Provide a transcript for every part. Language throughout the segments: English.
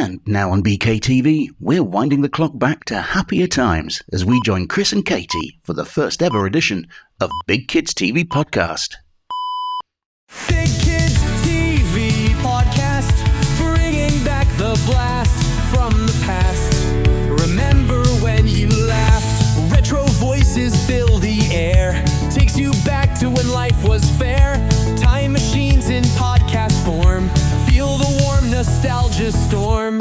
And now on BKTV, we're winding the clock back to happier times as we join Chris and Katie for the first ever edition of Big Kids TV Podcast. Big Kids TV Podcast, bringing back the blast from the past. Remember when you laughed? Retro voices fill the air. Takes you back to when life was fair. Time machines in podcast form. Feel the warm nostalgia storm.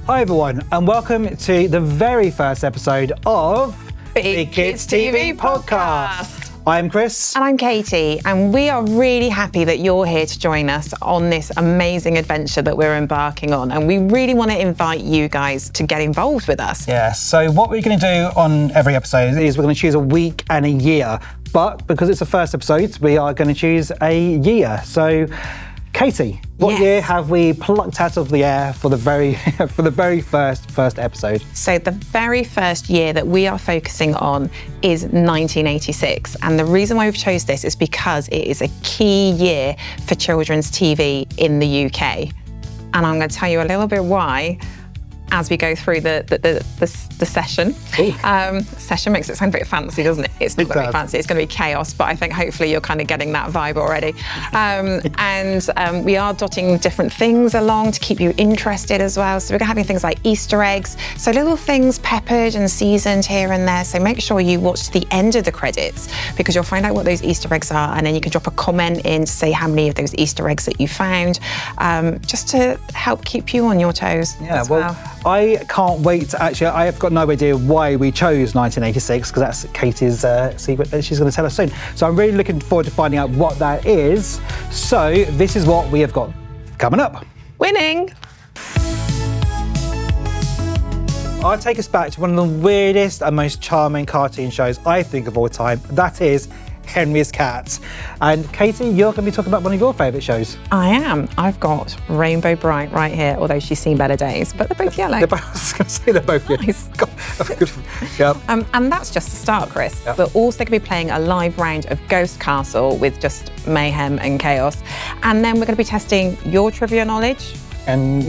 Hi everyone, and welcome to the very first episode of Big Kids TV Podcast. I'm Chris. And I'm Katie, and we are really happy that you're here to join us on this amazing adventure that we're embarking on. And we really want to invite you guys to get involved with us. Yeah, so what we're going to do on every episode is we're going to choose a week and a year. But because it's the first episode, we are going to choose a year. So, Katie, what year have we plucked out of the air for the very first episode? So the very first year that we are focusing on is 1986. And the reason why we've chose this is because it is a key year for children's TV in the UK. And I'm going to tell you a little bit why as we go through the session. Session makes it sound a bit fancy, doesn't it? It's not going to be fancy, it's going to be chaos, but I think hopefully you're kind of getting that vibe already. And we are dotting different things along to keep you interested as well. So we're having things like Easter eggs, so little things peppered and seasoned here and there. So make sure you watch to the end of the credits because you'll find out what those Easter eggs are, and then you can drop a comment in to say how many of those Easter eggs that you found, just to help keep you on your toes. Yeah, well, I can't wait to actually, I have got no idea why we chose 1986 because that's Katie's secret that she's going to tell us soon. So I'm really looking forward to finding out what that is. So this is what we have got coming up. Winning! I'll take us back to one of the weirdest and most charming cartoon shows I think of all time. That is Henry's Cat. And Katie, you're going to be talking about one of your favourite shows. I am. I've got Rainbow Bright right here, although she's seen better days, but they're both yellow. I was going to say they're both yellow. Nice. Yep. And that's just the start, Chris. Yep. We're also going to be playing a live round of Ghost Castle with just mayhem and chaos. And then we're going to be testing your trivia knowledge. And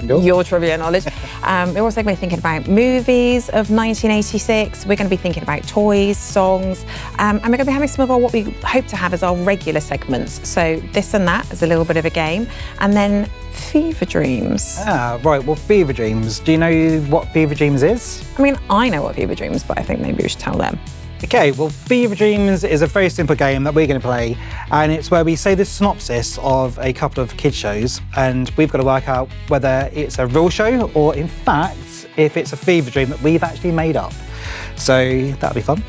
your trivia knowledge. We're also going to be thinking about movies of 1986. We're going to be thinking about toys, songs, and we're going to be having some of what we hope to have as our regular segments. So this and that is a little bit of a game. And then Fever Dreams. Ah, right. Well, Fever Dreams. Do you know what Fever Dreams is? I mean, I know what Fever Dreams, but I think maybe we should tell them. Okay, well, Fever Dreams is a very simple game that we're going to play, and it's where we say the synopsis of a couple of kids' shows, and we've got to work out whether it's a real show or, in fact, if it's a fever dream that we've actually made up. So that'll be fun.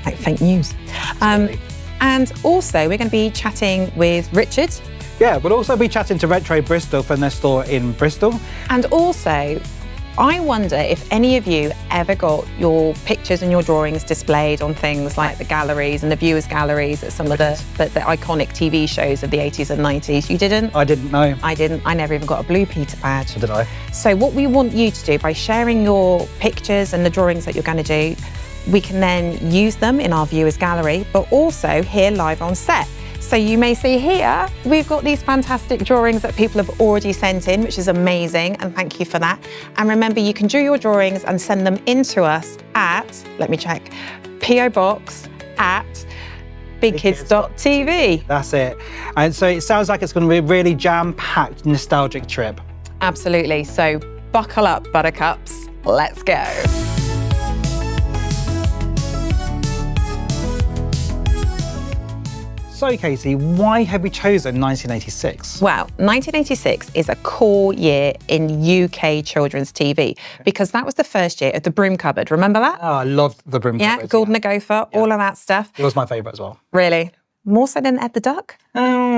Like fake news. And also, we're going to be chatting with Richard. Yeah, we'll also be chatting to Retro Bristol from their store in Bristol. And also, I wonder if any of you ever got your pictures and your drawings displayed on things like the galleries and the viewers' galleries at some of the iconic TV shows of the 80s and 90s. You didn't? I didn't know. I didn't. I never even got a Blue Peter badge. Did I? So what we want you to do by sharing your pictures and the drawings that you're going to do, we can then use them in our viewers' gallery, but also here live on set. So you may see here, we've got these fantastic drawings that people have already sent in, which is amazing, and thank you for that. And remember, you can do your drawings and send them in to us at, let me check, PO Box at bigkids.tv. That's it. And so it sounds like it's going to be a really jam-packed, nostalgic trip. Absolutely. So buckle up, buttercups. Let's go. So, Katie, why have we chosen 1986? Well, 1986 is a core year in UK children's TV because that was the first year of the Broom Cupboard. Remember that? Oh, I loved the Broom Cupboard. Yeah, Gordon the Gopher, all of that stuff. It was my favourite as well. Really? More so than Ed the Duck?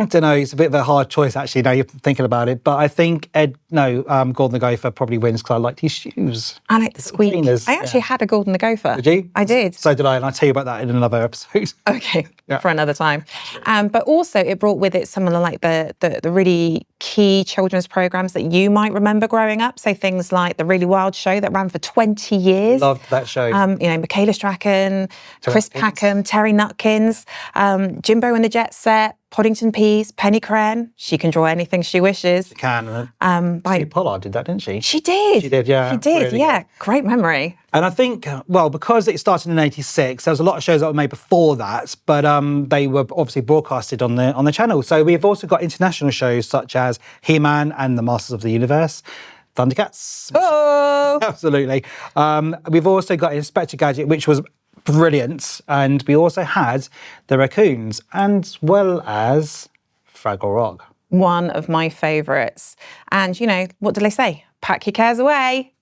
I don't know. It's a bit of a hard choice, actually, now you're thinking about it. But I think Gordon the Gopher probably wins because I liked his shoes. I like the squeak. Cleaners, I actually had a Gordon the Gopher. Did you? I did. So did I, and I'll tell you about that in another episode. Okay, Yeah. for another time. But also it brought with it some of the really key children's programmes that you might remember growing up. So things like The Really Wild Show that ran for 20 years. Loved that show. Michaela Strachan, Chris Nutkins. Packham, Terry Nutkins, Jimbo and the Jet Set, Poddington Peas, Penny Crane. She can draw anything she wishes. Can. By Sue Pollard did that, didn't she? She did. She did, yeah. She did, Really yeah. good. Great memory. And I think, because it started in '86, there was a lot of shows that were made before that, but they were obviously broadcasted on the channel. So we've also got international shows such as He-Man and the Masters of the Universe, Thundercats. Oh! Absolutely. We've also got Inspector Gadget, which was brilliant, and we also had the Raccoons, as well as Fraggle Rock. One of my favourites. And, what do they say? Pack your cares away.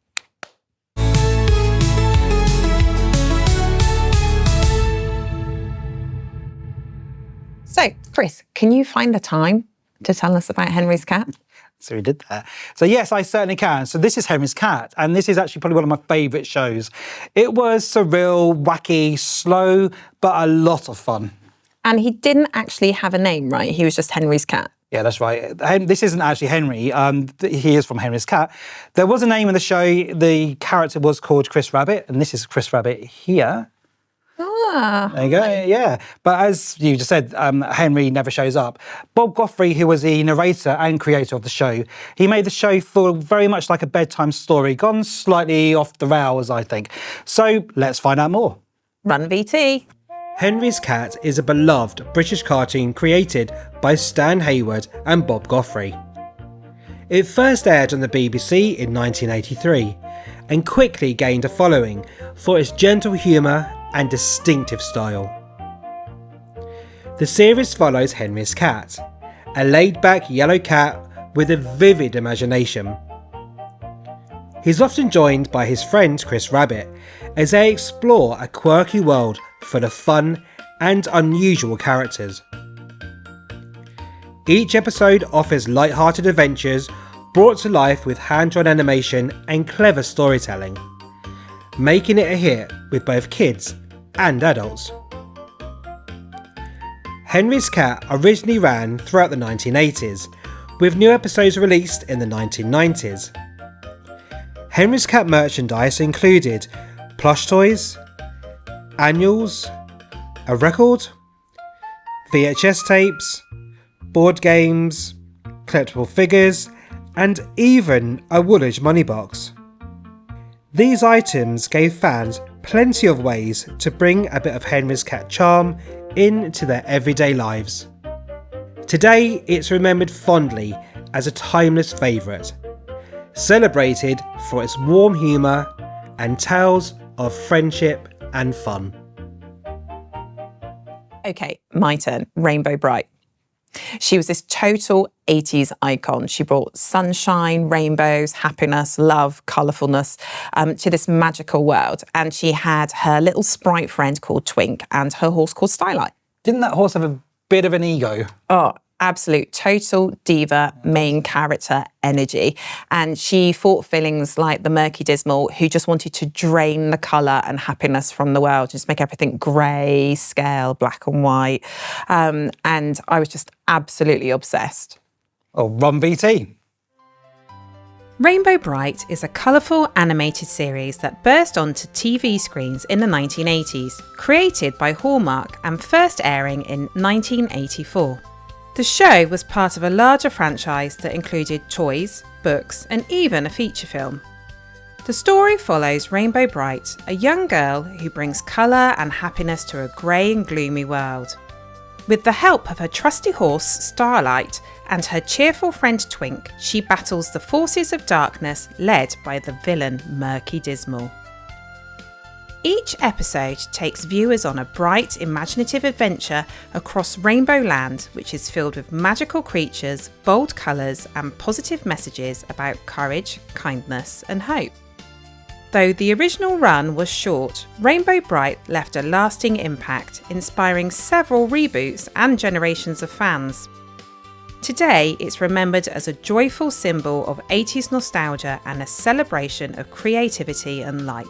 So, Chris, can you find the time to tell us about Henry's cat? So we did that. So yes, I certainly can. So this is Henry's Cat, and this is actually probably one of my favourite shows. It was surreal, wacky, slow, but a lot of fun. And he didn't actually have a name, right? He was just Henry's cat. Yeah, that's right. This isn't actually Henry. He is from Henry's Cat. There was a name in the show. The character was called Chris Rabbit, and this is Chris Rabbit here. Ah. There you go, yeah. But as you just said, Henry never shows up. Bob Goffrey, who was the narrator and creator of the show, he made the show feel very much like a bedtime story, gone slightly off the rails, I think. So let's find out more. Run VT. Henry's Cat is a beloved British cartoon created by Stan Hayward and Bob Goffrey. It first aired on the BBC in 1983 and quickly gained a following for its gentle humour and distinctive style. The series follows Henry's Cat, a laid-back yellow cat with a vivid imagination. He's often joined by his friend Chris Rabbit as they explore a quirky world full of fun and unusual characters. Each episode offers light-hearted adventures brought to life with hand-drawn animation and clever storytelling, making it a hit with both kids and adults. Henry's Cat originally ran throughout the 1980s, with new episodes released in the 1990s. Henry's Cat merchandise included plush toys, annuals, a record, VHS tapes, board games, collectible figures, and even a Woolwich money box. These items gave fans plenty of ways to bring a bit of Henry's Cat charm into their everyday lives. Today, it's remembered fondly as a timeless favourite, celebrated for its warm humour and tales of friendship and fun. Okay, my turn. Rainbow Bright. She was this total 80s icon. She brought sunshine, rainbows, happiness, love, colourfulness to this magical world. And she had her little sprite friend called Twink and her horse called Starlight. Didn't that horse have a bit of an ego? Oh, absolute total diva main character energy. And she fought feelings like the murky dismal, who just wanted to drain the colour and happiness from the world, just make everything grey, scale, black and white. And I was just absolutely obsessed. Oh, run VT. Rainbow Bright is a colourful animated series that burst onto TV screens in the 1980s, created by Hallmark and first airing in 1984. The show was part of a larger franchise that included toys, books, and even a feature film. The story follows Rainbow Bright, a young girl who brings colour and happiness to a grey and gloomy world. With the help of her trusty horse, Starlight, and her cheerful friend Twink, she battles the forces of darkness led by the villain Murky Dismal. Each episode takes viewers on a bright, imaginative adventure across Rainbow Land, which is filled with magical creatures, bold colours, and positive messages about courage, kindness, and hope. Though the original run was short, Rainbow Bright left a lasting impact, inspiring several reboots and generations of fans. Today, it's remembered as a joyful symbol of 80s nostalgia and a celebration of creativity and light.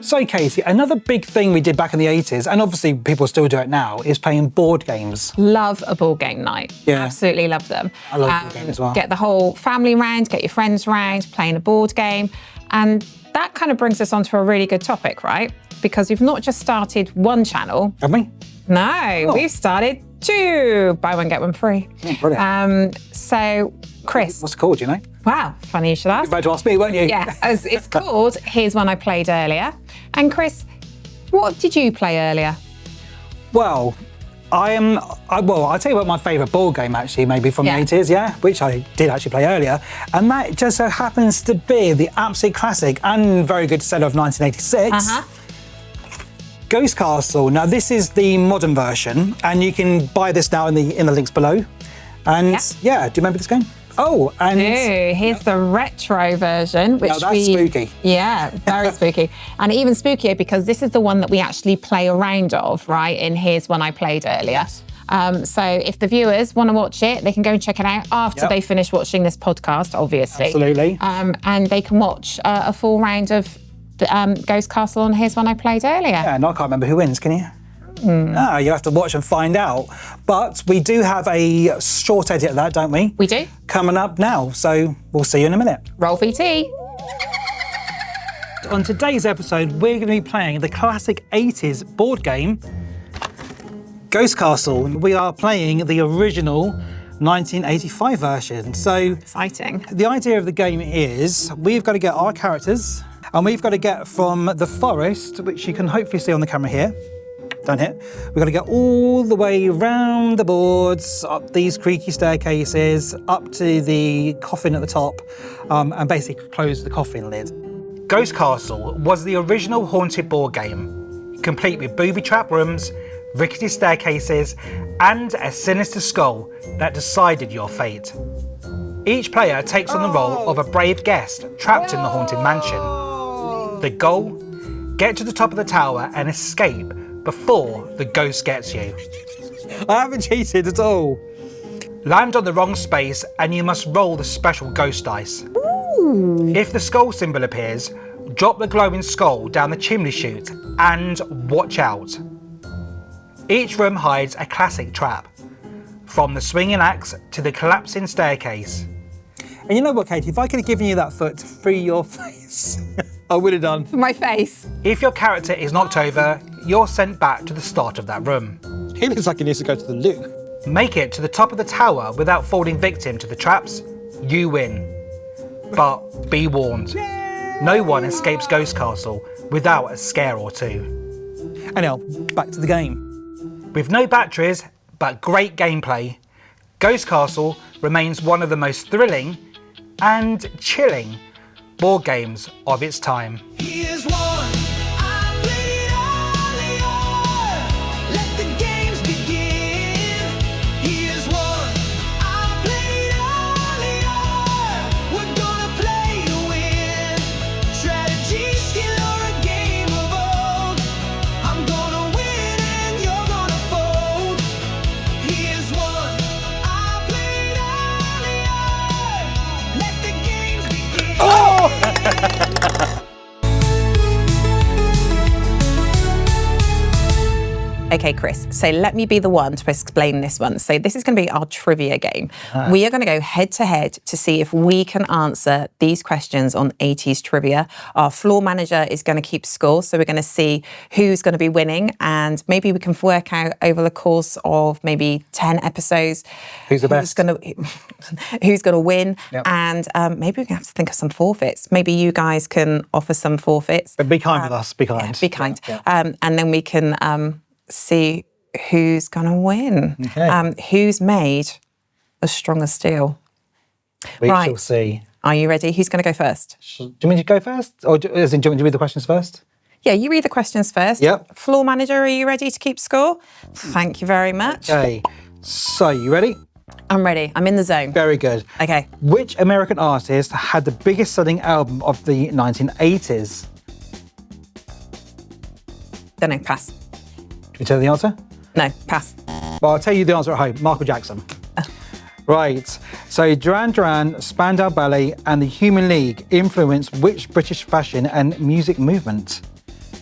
So, Katie, another big thing we did back in the 80s, and obviously people still do it now, is playing board games. Love a board game night. Yeah. Absolutely love them. I love board games as well. Get the whole family round, get your friends round, playing a board game. And that kind of brings us on to a really good topic, right? Because we've not just started one channel. Have we? No, we've started 2. Buy one, get one free. Oh, brilliant. So, Chris. What's it called, do you know? Wow, funny you should ask. You're about to ask me, weren't you? Yeah, it's called Here's One I Played Earlier. And Chris, what did you play earlier? Well, I'll tell you about my favourite board game actually, maybe from Yeah. the 80s, yeah, which I did actually play earlier. And that just so happens to be the absolute classic and very good seller of 1986. Ghost Castle. Now this is the modern version, and you can buy this now in the links below. And yeah, do you remember this game? Oh, and Here's the retro version, which now that's spooky. Yeah, very spooky. And even spookier because this is the one that we actually play a round of, right? In Here's One I Played Earlier. So if the viewers want to watch it, they can go and check it out after they finish watching this podcast, obviously. Absolutely. And they can watch a full round of Ghost Castle on Here's One I Played Earlier. Yeah, and I can't remember who wins, can you? No, you'll have to watch and find out. But we do have a short edit of that, don't we? We do. Coming up now, so we'll see you in a minute. Roll VT. On today's episode, we're going to be playing the classic 80s board game, Ghost Castle. We are playing the original 1985 version. So Exciting. the idea of the game is we've got to get our characters and we've got to get from the forest, which you can hopefully see on the camera here, down here. We've got to get all the way around the boards, up these creaky staircases, up to the coffin at the top, and basically close the coffin lid. Ghost Castle was the original haunted board game, complete with booby-trap rooms, rickety staircases, and a sinister skull that decided your fate. Each player takes on the role of a brave guest trapped in the haunted mansion. The goal? Get to the top of the tower and escape before the ghost gets you. I haven't cheated at all. Land on the wrong space and you must roll the special ghost dice. If the skull symbol appears, drop the glowing skull down the chimney chute and watch out. Each room hides a classic trap, from the swinging axe to the collapsing staircase. And you know what, Katie, if I could have given you that foot to free your face, I would have done. My face. If your character is knocked over, you're sent back to the start of that room. He looks like he needs to go to the loo. Make it to the top of the tower without falling victim to the traps, you win. But be warned, no one escapes Ghost Castle without a scare or two. Anyhow, back to the game. With no batteries, but great gameplay, Ghost Castle remains one of the most thrilling and chilling board games of its time. Here's one I played earlier. Let the games begin. Here's one I played earlier. We're gonna play to win. Strategy, skill, or a game of old. I'm gonna win and you're gonna fold. Here's one I played earlier. Let the games begin. Okay, Chris, so let me be the one to explain this one. So this is going to be our trivia game. We are going to go head to head to see if we can answer these questions on 80s trivia. Our floor manager is going to keep score, so we're going to see who's going to be winning, and maybe we can work out over the course of maybe 10 episodes Who's the best? who's going to win, Yep. and maybe we're going to have to think of some forfeits. Maybe you guys can offer some forfeits. But be kind with us, be kind. Yeah, be kind. Yeah. And then we can see who's going to win. Okay. Who's made as strong as steel. We Right. shall see. Are you ready? Who's going to go first? Do you want me to go first? Or do you want me to read the questions first? Yeah, you read the questions first. Yep. Floor manager, are you ready to keep score? Thank you very much. Okay. So, you ready? I'm ready. I'm in the zone. Very good. Okay. Which American artist had the biggest selling album of the 1980s? Don't know, pass. Can you tell the answer? No, pass. Well, I'll tell you the answer at home. Michael Jackson. Right. So Duran Duran, Spandau Ballet and the Human League influenced which British fashion and music movement?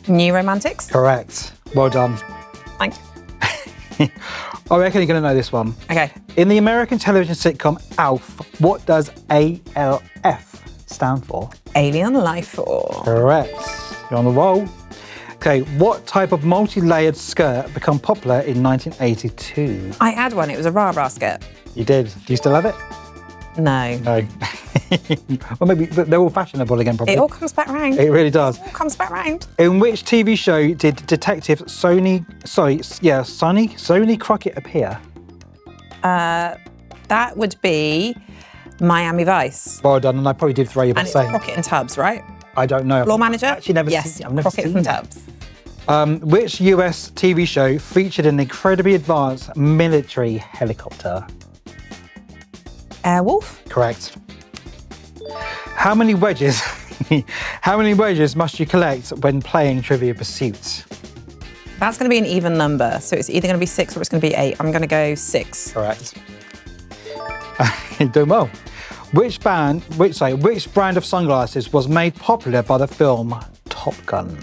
New Romantics? Correct. Well done. Thanks. I reckon you're going to know this one. Okay. In the American television sitcom ALF, what does ALF stand for? Alien Life Form. Correct. You're on the roll. Okay, what type of multi-layered skirt became popular in 1982? I had one. It was a rah-rah skirt. You did. Do you still have it? No. No. Well, maybe but they're all fashionable again, probably. It all comes back round. It really does. It all comes back round. In which TV show did Detective Sonny Crockett appear? That would be Miami Vice. Well done, and I probably did throw you by And it's saying. Crockett and Tubbs, right? I don't know. Law Manager? I've actually never yes, seen. I've never Crockett seen and that. Tubbs. Which US TV show featured an incredibly advanced military helicopter? Airwolf? Correct. How many wedges? How many wedges must you collect when playing Trivia Pursuit? That's going to be an even number, so it's either going to be 6 or it's going to be 8. I'm going to go 6. Correct. You're doing well. Which brand of sunglasses was made popular by the film Top Gun?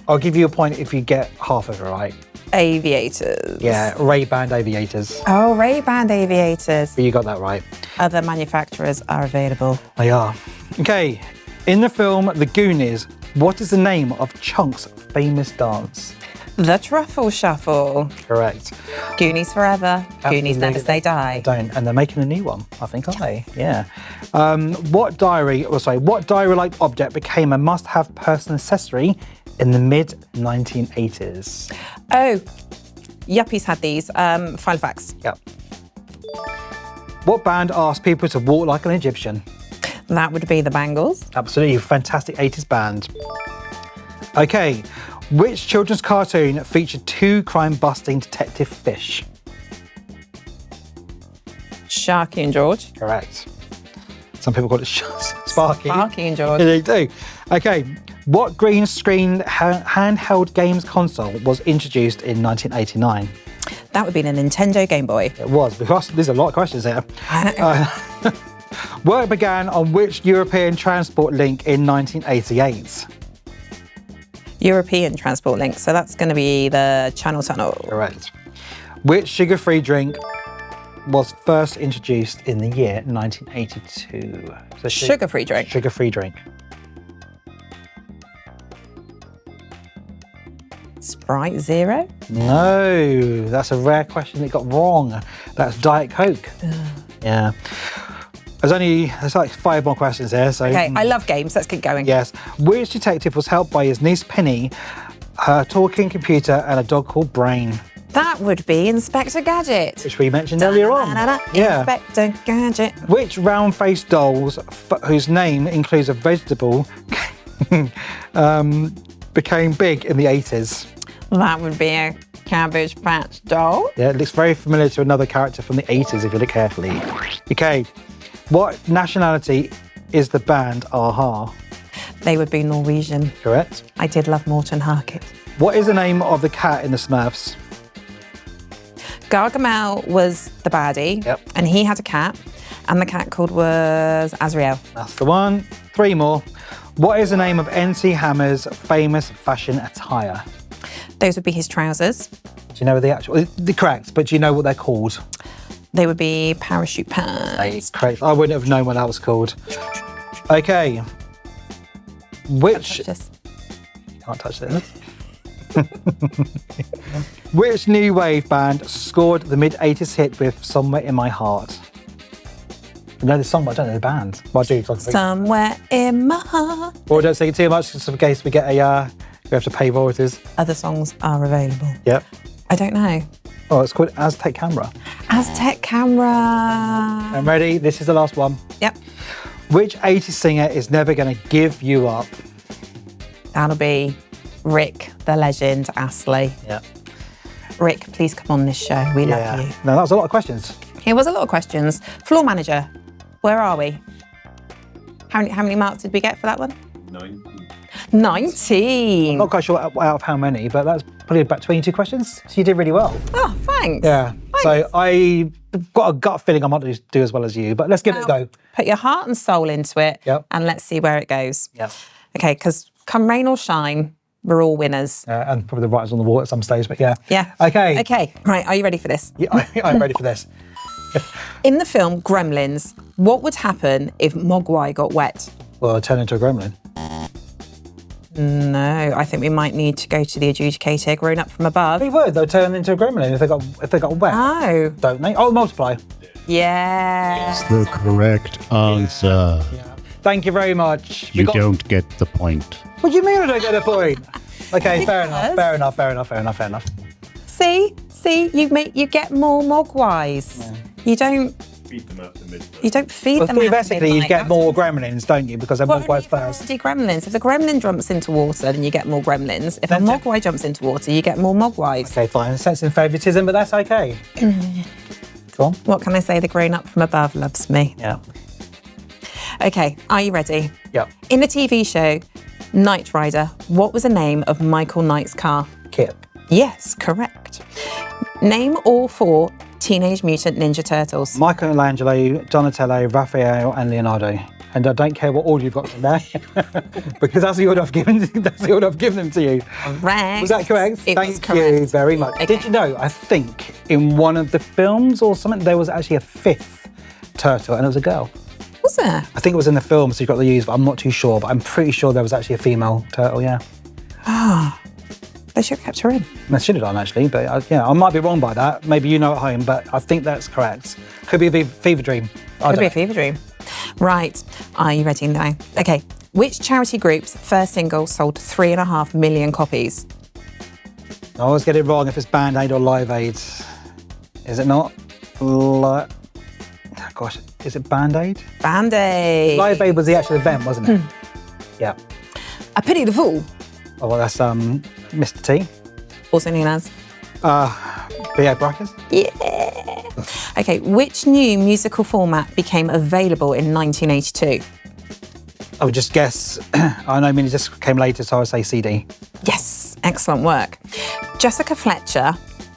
I'll give you a point if you get half of it right. Aviators. Yeah, Ray-Ban aviators. Oh, Ray-Ban aviators. But you got that right. Other manufacturers are available. They are. Okay, in the film The Goonies, what is the name of Chunk's famous dance? The Truffle Shuffle. Correct. Goonies forever. Goonies Absolutely. never say die. Don't, and they're making a new one, I think, aren't they? Yeah. What diary-like object became a must-have personal accessory in the mid-1980s? Oh, Yuppies had these. Filofax. Yep. What band asked people to walk like an Egyptian? That would be the Bangles. Absolutely, fantastic 80s band. Okay, which children's cartoon featured 2 crime-busting detective fish? Sharky and George. Correct. Some people call it Sparky. Sparky and George. Yeah, they do. Okay, what green screen handheld games console was introduced in 1989? That would be the Nintendo Game Boy. It was, because there's a lot of questions here. I know. Work began on which European transport link in 1988? European Transport Link. So that's going to be the Channel Tunnel. Correct. Which sugar-free drink was first introduced in the year 1982? So Sugar-free drink. Sugar-free drink. Sprite Zero. No, that's a rare question that got wrong. That's Diet Coke. Yeah. There's like 5 more questions here. So Okay, I love games. Let's keep going. Yes. Which detective was helped by his niece Penny, her talking computer, and a dog called Brain? That would be Inspector Gadget. Which we mentioned earlier on. Yeah. Inspector Gadget. Which round-faced dolls, whose name includes a vegetable, became big in the 80s? That would be a Cabbage Patch Doll. Yeah, it looks very familiar to another character from the 80s if you look carefully. Okay. What nationality is the band a-ha? They would be Norwegian. Correct. I did love Morten Harket. What is the name of the cat in the Smurfs? Gargamel was the baddie, Yep. and he had a cat, and the cat called was Azrael. That's the one. 3 more. What is the name of NC Hammer's famous fashion attire? Those would be his trousers. Do you know the actual... They're correct, but do you know what they're called? They would be parachute pants. Correct. I wouldn't have known what that was called. Okay. Which... Just Can't touch this. Which new wave band scored the mid-80s hit with Somewhere in My Heart? I know the song, but I don't know the band. Well, I do. Somewhere in my heart. Or don't sing it too much, just in case we get a... we have to pay royalties. Other songs are available. Yep. I don't know. Oh, it's called Aztec Camera. Aztec Camera. I'm ready. This is the last one. Yep. Which 80s singer is never going to give you up? That'll be Rick, the legend, Astley. Yeah. Rick, please come on this show. We love you. No, that was a lot of questions. It was a lot of questions. Floor manager, wwhere are we? How many marks did we get for that one? 90. 19. I'm not quite sure out of how many, but that's probably about 22 questions. So you did really well. Oh, thanks. Yeah. Thanks. So I got a gut feeling I might do as well as you, but let's give it a go. Put your heart and soul into it, Yep. and let's see where it goes. Yeah. Okay, because come rain or shine, we're all winners. And probably the writers on the wall at some stage, but yeah. Yeah. Okay. Okay, right, are you ready for this? Yeah, I'm ready for this. In the film Gremlins, what would happen if Mogwai got wet? Well, I turn into a gremlin. No, I think we might need to go to the adjudicator, grown up from above. They would. They'll turn into a gremlin if they got wet, Oh, don't they? Oh, multiply. yeah. It's the correct answer. Thank you very much. You don't get the point. What do you mean I don't get a point? Okay, fair enough. See, you get more Mogwais. You don't feed them after midnight. You don't feed Well, them after theoretically, you midnight. get more gremlins, don't you? Because they're Well, Mogwais first. only gremlins. If the gremlin jumps into water, then you get more gremlins. If a Mogwai jumps into water, you get more Mogwais. Okay, fine. Sense in favouritism, but that's okay. Go on. What can I say? The grown up from above loves me. Yeah. Okay, are you ready? Yep. In the TV show Knight Rider, what was the name of Michael Knight's car? Kip. Yes, correct. Name all 4 Teenage Mutant Ninja Turtles. Michelangelo, Donatello, Raphael, and Leonardo. And I don't care what order you've got from there, because that's the order I've given. That's the order I've given them to you. Correct. Was that correct? It was Thank correct. you very much. Okay. Did you know? I think in one of the films or something there was actually a 5th turtle, and it was a girl. Was there? I think it was in the film, so you got the use, but I'm not too sure. But I'm pretty sure there was actually a female turtle. Yeah. They should have kept her in. They should have done actually, but I might be wrong by that. Maybe you know at home, but I think that's correct. Could be a fever dream. Could be a fever dream. Right, are you ready now? Okay, which charity group's first single sold 3.5 million copies? I always get it wrong if it's Band Aid or Live Aid. Is it not? Gosh, is it Band Aid? Band Aid. Live Aid was the actual event, wasn't it? Yeah. A Pity the Fool, Oh, well, that's Mr. T. also known as. B.A. Brackers. Yeah. Okay, which new musical format became available in 1982? I would just guess. I know mini disc came later, so I would say CD. Yes, excellent work. Jessica Fletcher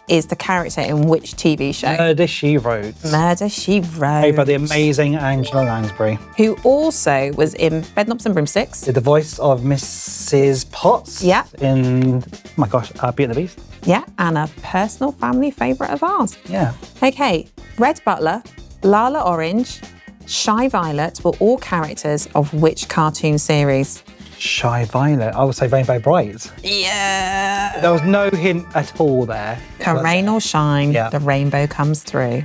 is the character in which TV show? Murder, She Wrote. Murder, She Wrote. Played by the amazing Angela Lansbury. Who also was in Bedknobs and Broomsticks. Did the voice of Mrs. Potts. Yeah. In, oh my gosh, Beauty and the Beast. Yeah, and a personal family favourite of ours. Yeah. Okay, Red Butler, Lala Orange, Shy Violet were all characters of which cartoon series? Shy Violet. I would say Rainbow Bright. Yeah. There was no hint at all there. Come rain or shine, Yeah. the rainbow comes through.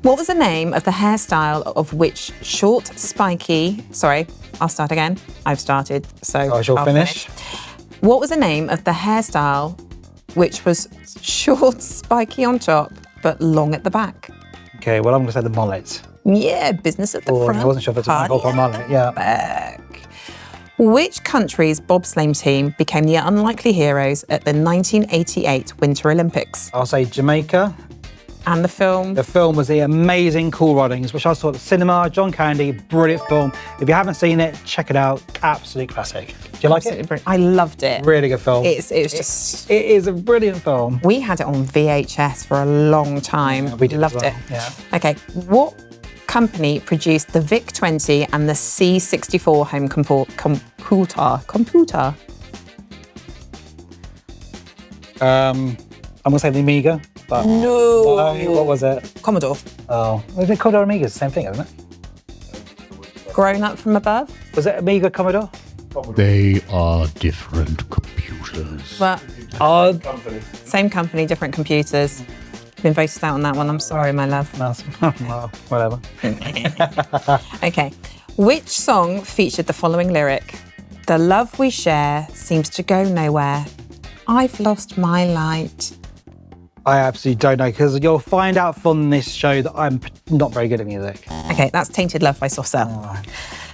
What was the name of the hairstyle of which short, spiky... Sorry, I'll start again. I've started, so I shall I'll finish. What was the name of the hairstyle which was short, spiky on top, but long at the back? Okay, well, I'm going to say the mullet. Yeah, business at the Or front. I wasn't sure if it's a party mullet or at mullet. the Yeah. back. Which country's bobsleigh team became the unlikely heroes at the 1988 Winter Olympics? I'll say Jamaica. And the film? The film was The Amazing Cool Runnings, which I saw at the cinema. John Candy, brilliant film. If you haven't seen it, check it out. Absolute classic. Do you like Absolutely it? brilliant. I loved it. Really good film. It was just... It is a brilliant film. We had it on VHS for a long time. Yeah, we did Loved as well, it. yeah. Okay, what company produced the VIC-20 and the C64 home computer? I'm going to say the Amiga. But No. what was it? Commodore. Oh, was it Commodore Amiga? It's the same thing, isn't it? Grown up from above? Was it Amiga Commodore? They are different computers. But Oh, same company, different computers. Been voted out on that one. I'm sorry, my love. well, whatever. Okay. Which song featured the following lyric? The love we share seems to go nowhere. I've lost my light. I absolutely don't know, because you'll find out from this show that I'm not very good at music. Okay, that's Tainted Love by Soft Cell.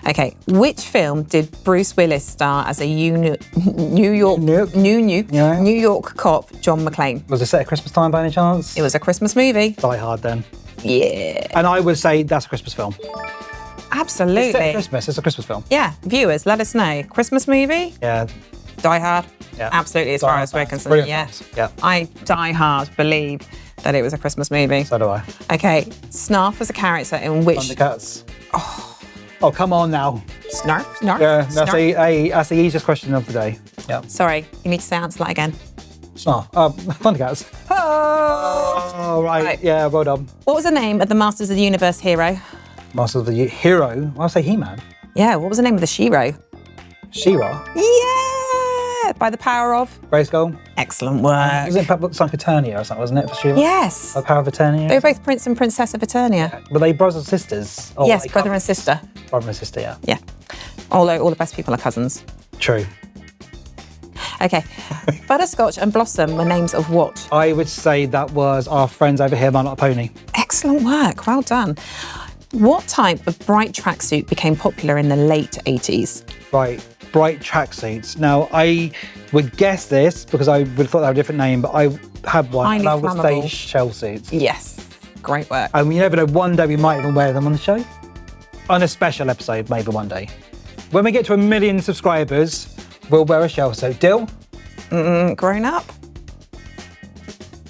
Okay, which film did Bruce Willis star as a New York cop, John McClane? Was it set at Christmas time by any chance? It was a Christmas movie. Die Hard then. Yeah. And I would say that's a Christmas film. Absolutely. It's set at Christmas. It's a Christmas film. Yeah, viewers, let us know. Christmas movie? Yeah. Die Hard? Yeah. Absolutely, as Die far Hard as we're fans. concerned. Brilliant Yeah. films. Yeah. I Die Hard believe that it was a Christmas movie. So do I. Okay, Snarf was a character in which... Thundercats. Oh, come on now. Snarf? Snarf? Yeah, that's Snarf? that's the easiest question of the day. Yeah. Sorry, you need to answer that again. Snarf. Thundercats. Oh, right. Right. Yeah, well done. What was the name of the Masters of the Universe hero? Masters of the Hero. I'll say He-Man. Yeah, what was the name of the Shiro? She-Ra. Yeah! By the power of... Grayskull. Excellent work. Was it like Eternia or something, wasn't it, for She-Ra? Yes. The power of Eternia. They were both Prince and Princess of Eternia. Were they brothers and sisters? Oh, Yes, they brother can't- and sister. Brother and sister, yeah. Yeah. Although all the best people are cousins. True. Okay. Butterscotch and Blossom were names of what? I would say that was our friends over here, Man Not a Pony. Excellent work. Well done. What type of bright tracksuit became popular in the late 80s? Right, bright tracksuits. Now, I would guess this because I would have thought they had a different name, but I had one. Highly and I would flammable. say shell suits. Yes. Great work. And you never know, one day we might even wear them on the show. On a special episode, maybe one day. When we get to 1 million subscribers, we'll wear a shell suit. Deal? Grown up?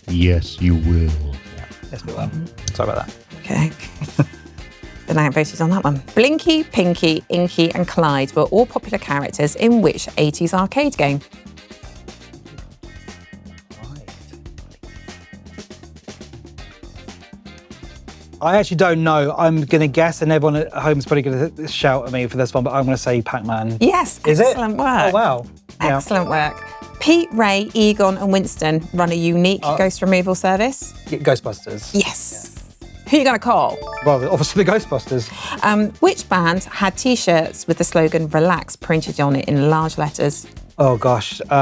Yes, you will. Yes, we will. Sorry about that. Okay. Then I haven't voted on that one. Blinky, Pinky, Inky and Clyde were all popular characters in which 80s arcade game? I actually don't know. I'm going to guess, and everyone at home is probably going to shout at me for this one, but I'm going to say Pac-Man. Yes, Is it? excellent work. Oh, wow. Yeah. Excellent work. Pete, Ray, Egon and Winston run a unique ghost removal service. Ghostbusters. Yes. Who are you going to call? Well, obviously the Ghostbusters. Which band had T-shirts with the slogan "Relax" printed on it in large letters? Oh, gosh. Right,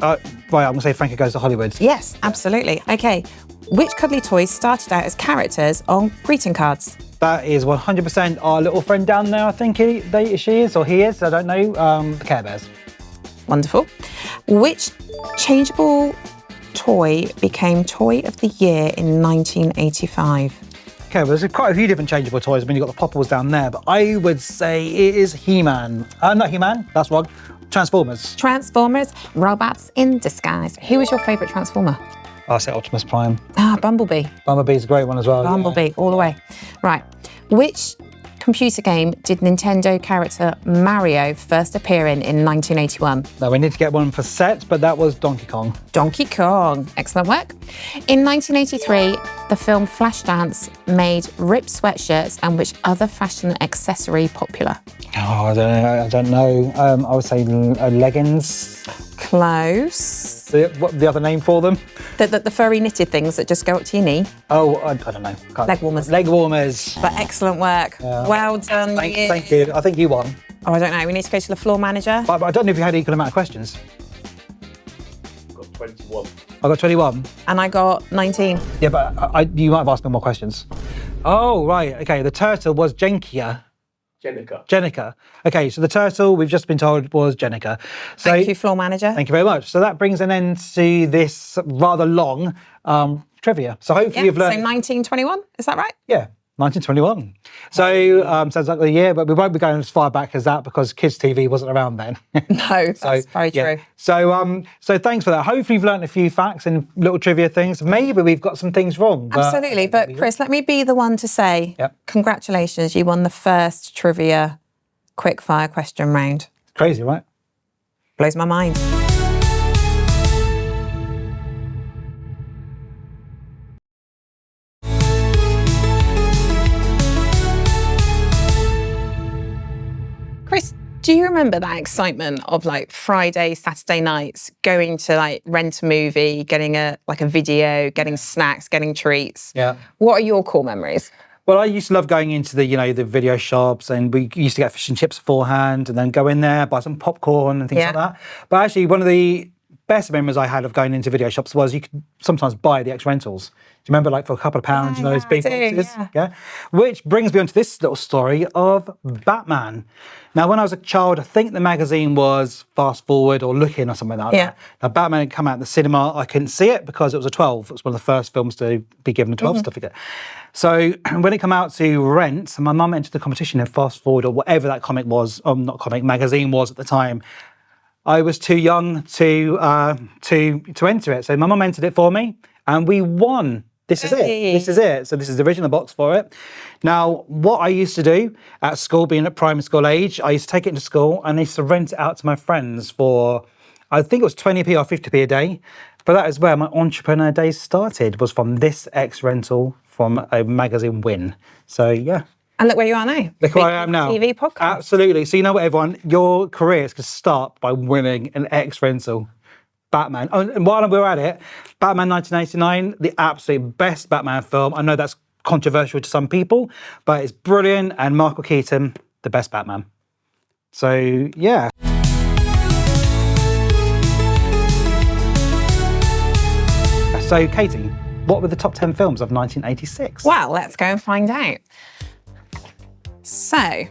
I'm going to say Frankie Goes to Hollywood. Yes, absolutely. Okay. Which cuddly toys started out as characters on greeting cards? That is 100% our little friend down there, I think she is, or he is, I don't know, the Care Bears. Wonderful. Which changeable toy became Toy of the Year in 1985? Okay, well, there's quite a few different changeable toys. I mean, you've got the Popples down there, but I would say it is He-Man. Not He-Man, that's wrong. Transformers. Transformers, robots in disguise. Who was your favourite Transformer? I'll say Optimus Prime. Bumblebee. Bumblebee's a great one as well. yeah. Bumblebee, all the way. Right. Which computer game did Nintendo character Mario first appear in 1981? No, we need to get one for set, but that was Donkey Kong. Donkey Kong. Excellent work. In 1983, the film Flashdance made ripped sweatshirts and which other fashion accessory popular? Oh, I don't know. I would say leggings. Close. What the other name for them? The furry knitted things that just go up to your knee. Oh, I don't know. Leg warmers. Leg warmers. But excellent work. Well done. Thank you. I think you won. Oh, I don't know. We need to go to the floor manager. But I don't know if you had equal amount of questions. Got 21. I got 21. And I got 19. Yeah, but you might have asked me more questions. Oh, right. Okay, the turtle was Jenica. Okay, so the turtle, we've just been told, was Jenica. So, Thank you, floor manager. Thank you very much. So that brings an end to this rather long trivia. So hopefully you've So learned... 1921, is that right? Yeah, 1921. So sounds like the year, but we won't be going as far back as that because Kids TV wasn't around then. No, that's very yeah. true. So thanks for that. Hopefully you've learned a few facts and little trivia things. Maybe we've got some things wrong. But Absolutely. But Chris, let me be the one to say, Yep. congratulations, you won the first trivia quickfire question round. Crazy, right? Blows my mind. Chris, do you remember that excitement of like Friday, Saturday nights, going to like rent a movie, getting a video, getting snacks, getting treats? Yeah. What are your core memories? Well, I used to love going into the video shops, and we used to get fish and chips beforehand and then go in there, buy some popcorn and things Yeah. like that. But actually, one of the best memories I had of going into video shops was you could sometimes buy the X rentals. Do you remember, like, for a couple of pounds, those big boxes? Yeah. Which brings me on to this little story of Batman. Now, when I was a child, I think the magazine was Fast Forward or Looking or something like that. Now, Batman had come out in the cinema. I couldn't see it because it was a 12. It was one of the first films to be given a 12 certificate. So when it came out to rent, my mum entered the competition in Fast Forward or whatever that comic was, not comic, magazine was at the time. I was too young to enter it. So my mum entered it for me and we won. This is it. So this is the original box for it. Now, what I used to do at school, being at primary school age, I used to take it into school and I used to rent it out to my friends for, I think it was 20p or 50p a day. But that is where my entrepreneur days started, was from this X rental from a magazine win. So, yeah. And look where you are now. Look where I am now. TV podcast. Absolutely. So you know what, everyone? Your career is going to start by winning an X rental. Batman. Oh, and while we're at it, Batman 1989, the absolute best Batman film. I know that's controversial to some people, but it's brilliant. And Michael Keaton, the best Batman. So, yeah. So, Katie, what were the top 10 films of 1986? Well, let's go and find out. So,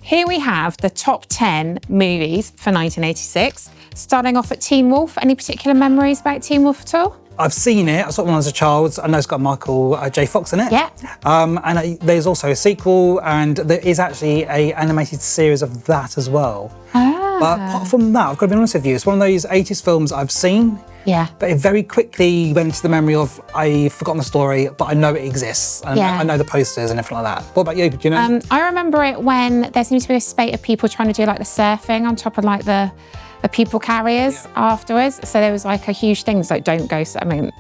here we have the top 10 movies for 1986. Starting off at Teen Wolf. Any particular memories about Teen Wolf at all? I've seen it. I saw it when I was a child. I know it's got Michael J. Fox in it. Yeah. And there's also a sequel, and there is actually an animated series of that as well. But apart from that, I've got to be honest with you, it's one of those 80s films I've seen. Yeah. But it very quickly went into the memory of, I've forgotten the story, but I know it exists. And I know the posters and everything like that. What about you? Do you know? I remember it when there seems to be a spate of people trying to do like the surfing on top of like the people carriers afterwards. So there was like a huge thing. It's like, don't go, I mean,